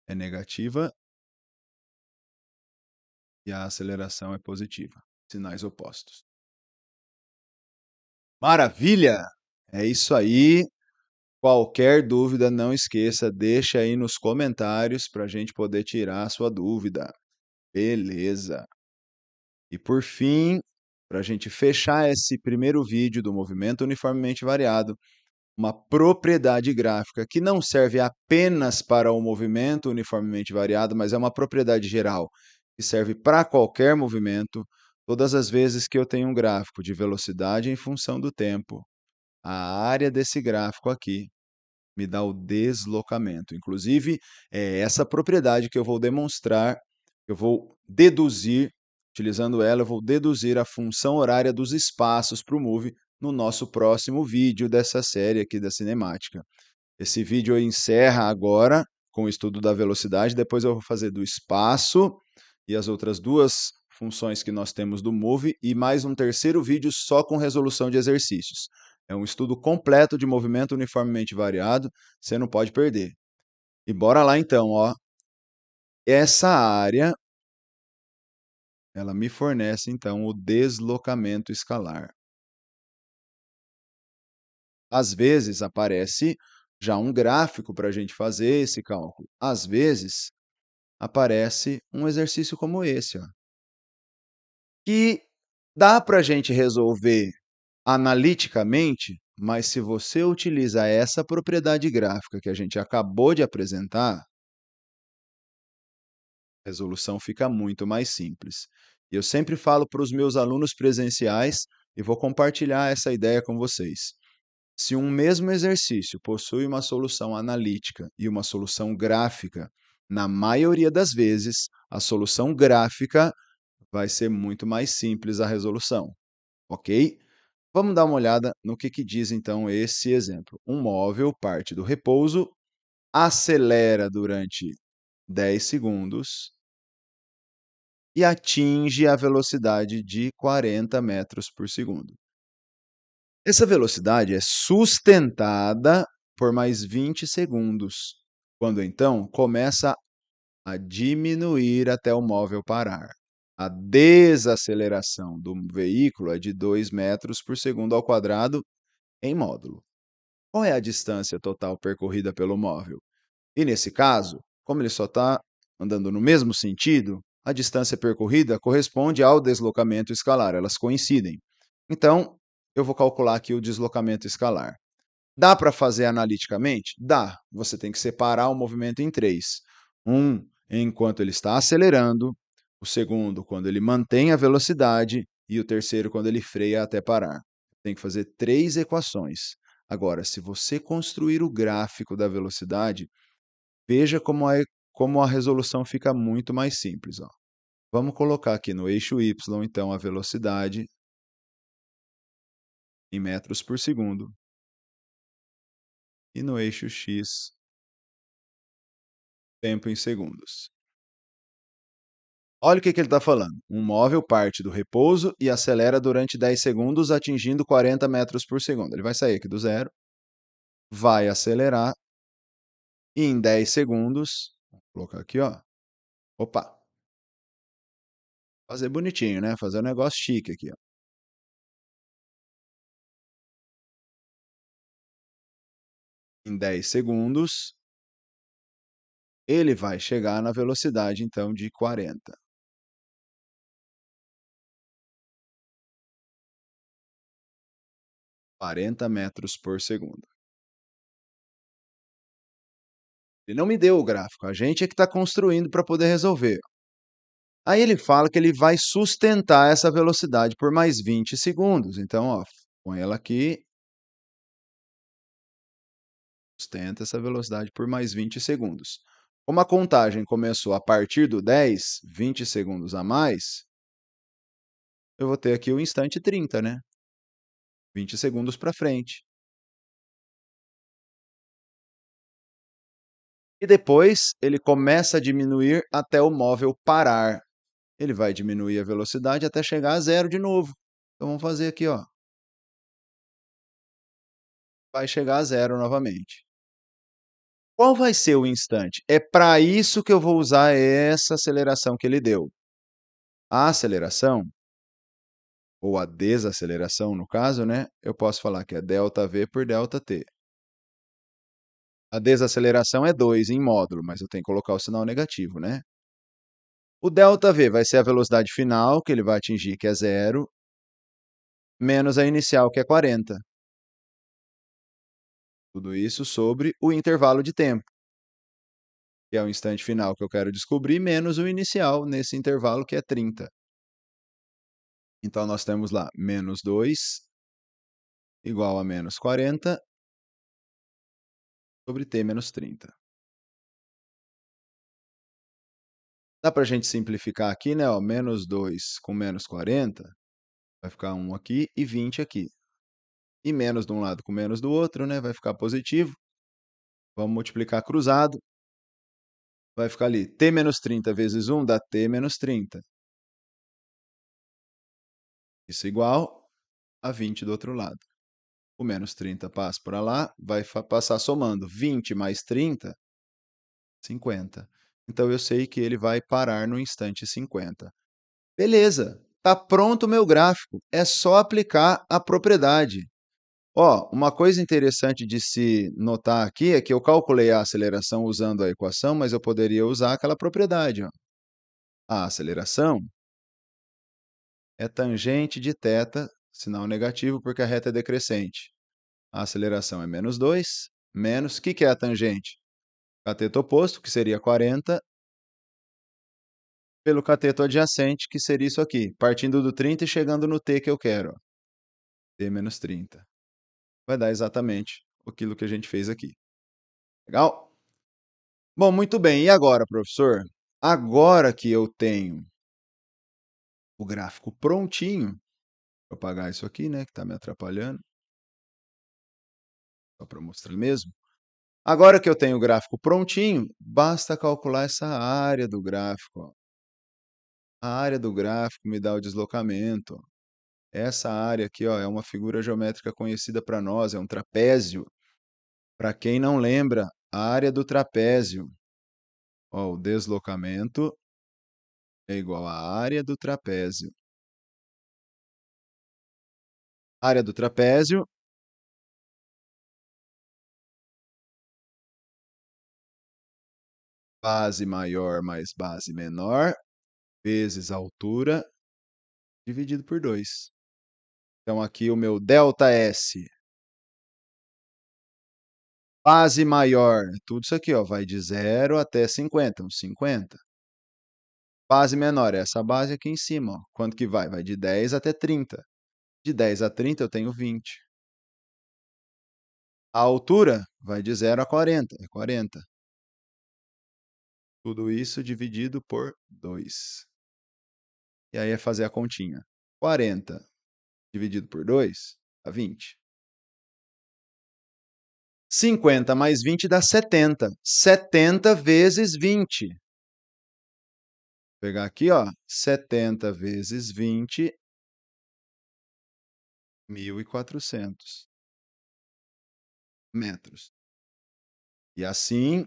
é negativa e a aceleração é positiva, sinais opostos. Maravilha! É isso aí. Qualquer dúvida, não esqueça, deixa aí nos comentários para a gente poder tirar a sua dúvida. Beleza. E por fim, para a gente fechar esse primeiro vídeo do movimento uniformemente variado, uma propriedade gráfica que não serve apenas para o movimento uniformemente variado, mas é uma propriedade geral que serve para qualquer movimento. Todas as vezes que eu tenho um gráfico de velocidade em função do tempo, a área desse gráfico aqui me dá o deslocamento. Inclusive, é essa propriedade que eu vou demonstrar, eu vou deduzir, utilizando ela, eu vou deduzir a função horária dos espaços para o Move no nosso próximo vídeo dessa série aqui da cinemática. Esse vídeo encerra agora com o estudo da velocidade, depois eu vou fazer do espaço e as outras duas funções que nós temos do Move e mais um terceiro vídeo só com resolução de exercícios. É um estudo completo de movimento uniformemente variado, você não pode perder. E bora lá então, ó. Essa área, ela me fornece então o deslocamento escalar. Às vezes aparece já um gráfico para a gente fazer esse cálculo. Às vezes aparece um exercício como esse, ó, que dá para a gente resolver analiticamente, mas se você utiliza essa propriedade gráfica que a gente acabou de apresentar, a resolução fica muito mais simples. E eu sempre falo para os meus alunos presenciais e vou compartilhar essa ideia com vocês. Se um mesmo exercício possui uma solução analítica e uma solução gráfica, na maioria das vezes, a solução gráfica vai ser muito mais simples a resolução, ok? Vamos dar uma olhada no que diz então esse exemplo. Um móvel parte do repouso, acelera durante 10 segundos e atinge a velocidade de 40 metros por segundo. Essa velocidade é sustentada por mais 20 segundos, quando então começa a diminuir até o móvel parar. A desaceleração do veículo é de 2 metros por segundo ao quadrado em módulo. Qual é a distância total percorrida pelo móvel? E nesse caso, como ele só está andando no mesmo sentido, a distância percorrida corresponde ao deslocamento escalar, elas coincidem. Então, eu vou calcular aqui o deslocamento escalar. Dá para fazer analiticamente? Dá. Você tem que separar o movimento em três. Um, enquanto ele está acelerando, o segundo, quando ele mantém a velocidade, e o terceiro, quando ele freia até parar. Tem que fazer três equações. Agora, se você construir o gráfico da velocidade, veja como a resolução fica muito mais simples. Ó. Vamos colocar aqui no eixo y, então, a velocidade em metros por segundo. E no eixo x, tempo em segundos. Olha o que ele está falando. Um móvel parte do repouso e acelera durante 10 segundos, atingindo 40 metros por segundo. Ele vai sair aqui do zero, vai acelerar, e em 10 segundos, vou colocar aqui, ó. Opa! Fazer bonitinho, né? Fazer um negócio chique aqui, ó. em 10 segundos, ele vai chegar na velocidade, então, de 40 metros por segundo. Ele não me deu o gráfico, a gente é que está construindo para poder resolver. Aí ele fala que ele vai sustentar essa velocidade por mais 20 segundos. Então, ó, põe ela aqui, sustenta essa velocidade por mais 20 segundos. Como a contagem começou a partir do 10, 20 segundos a mais, eu vou ter aqui o instante 30, né? 20 segundos para frente. E depois ele começa a diminuir até o móvel parar. Ele vai diminuir a velocidade até chegar a zero de novo. Então vamos fazer aqui, ó. Vai chegar a zero novamente. Qual vai ser o instante? É para isso que eu vou usar essa aceleração que ele deu. A aceleração, ou a desaceleração no caso, né? Eu posso falar que é ΔV por ΔT. A desaceleração é 2 em módulo, mas eu tenho que colocar o sinal negativo, né? O ΔV vai ser a velocidade final, que ele vai atingir, que é zero, menos a inicial, que é 40. Tudo isso sobre o intervalo de tempo, que é o instante final que eu quero descobrir, menos o inicial nesse intervalo, que é 30. Então, nós temos lá menos 2 igual a menos 40 sobre t menos 30. Dá para a gente simplificar aqui, né? Ó, menos 2 com menos 40, vai ficar 1 aqui e 20 aqui. E menos de um lado com menos do outro, né? Vai ficar positivo. Vamos multiplicar cruzado. Vai ficar ali, t menos 30 vezes 1 dá t menos 30. Isso é igual a 20 do outro lado. O menos 30 passa para lá, vai passar somando 20 mais 30, 50. Então, eu sei que ele vai parar no instante 50. Beleza, está pronto o meu gráfico. É só aplicar a propriedade. Ó, uma coisa interessante de se notar aqui é que eu calculei a aceleração usando a equação, mas eu poderia usar aquela propriedade. Ó. A aceleração é tangente de θ, sinal negativo, porque a reta é decrescente. A aceleração é menos 2, menos, o que é a tangente? Cateto oposto, que seria 40, pelo cateto adjacente, que seria isso aqui, partindo do 30 e chegando no t que eu quero. Ó. T menos 30. Vai dar exatamente aquilo que a gente fez aqui. Legal? Bom, muito bem. E agora, professor? Agora que eu tenho o gráfico prontinho, vou apagar isso aqui, né, que está me atrapalhando, só para mostrar mesmo. Agora que eu tenho o gráfico prontinho, basta calcular essa área do gráfico. Ó. A área do gráfico me dá o deslocamento. Ó. Essa área aqui, ó, é uma figura geométrica conhecida para nós, é um trapézio. Para quem não lembra, a área do trapézio, ó, o deslocamento é igual à área do trapézio. Área do trapézio base maior mais base menor, vezes a altura, dividido por 2. Então, aqui o meu ΔS, base maior, tudo isso aqui, ó, vai de 0 até 50, uns 50. Base menor, essa base aqui em cima, ó, quanto que vai? Vai de 10 até 30. De 10 a 30 eu tenho 20. A altura vai de 0 a 40, é 40. Tudo isso dividido por 2. E aí é fazer a continha. 40 dividido por 2 dá 20. 50 mais 20 dá 70. 70 vezes 20. Vou pegar aqui, ó, 70 vezes 20, 1.400 metros. E assim,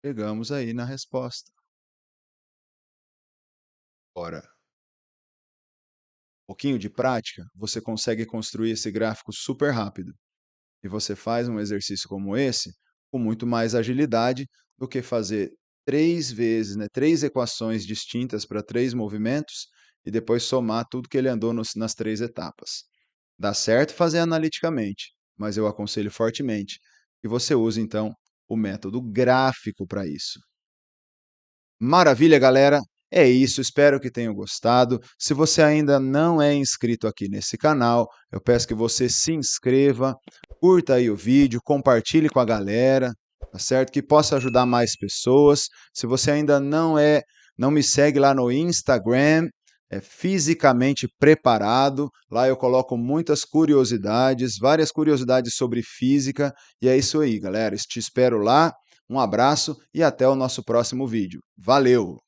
chegamos aí na resposta. Ora, um pouquinho de prática, você consegue construir esse gráfico super rápido. e você faz um exercício como esse com muito mais agilidade do que fazer 3 vezes, né, 3 equações distintas para 3 movimentos e depois somar tudo que ele andou nas 3 etapas. Dá certo fazer analiticamente, mas eu aconselho fortemente que você use, então, o método gráfico para isso. Maravilha, galera! É isso, espero que tenham gostado. Se você ainda não é inscrito aqui nesse canal, eu peço que você se inscreva, curta aí o vídeo, compartilhe com a galera, tá certo? Que possa ajudar mais pessoas. Se você ainda não me segue lá no Instagram, é Fisicamente Preparado. Lá eu coloco muitas curiosidades, várias curiosidades sobre física. E é isso aí, galera. Te espero lá. Um abraço e até o nosso próximo vídeo. Valeu!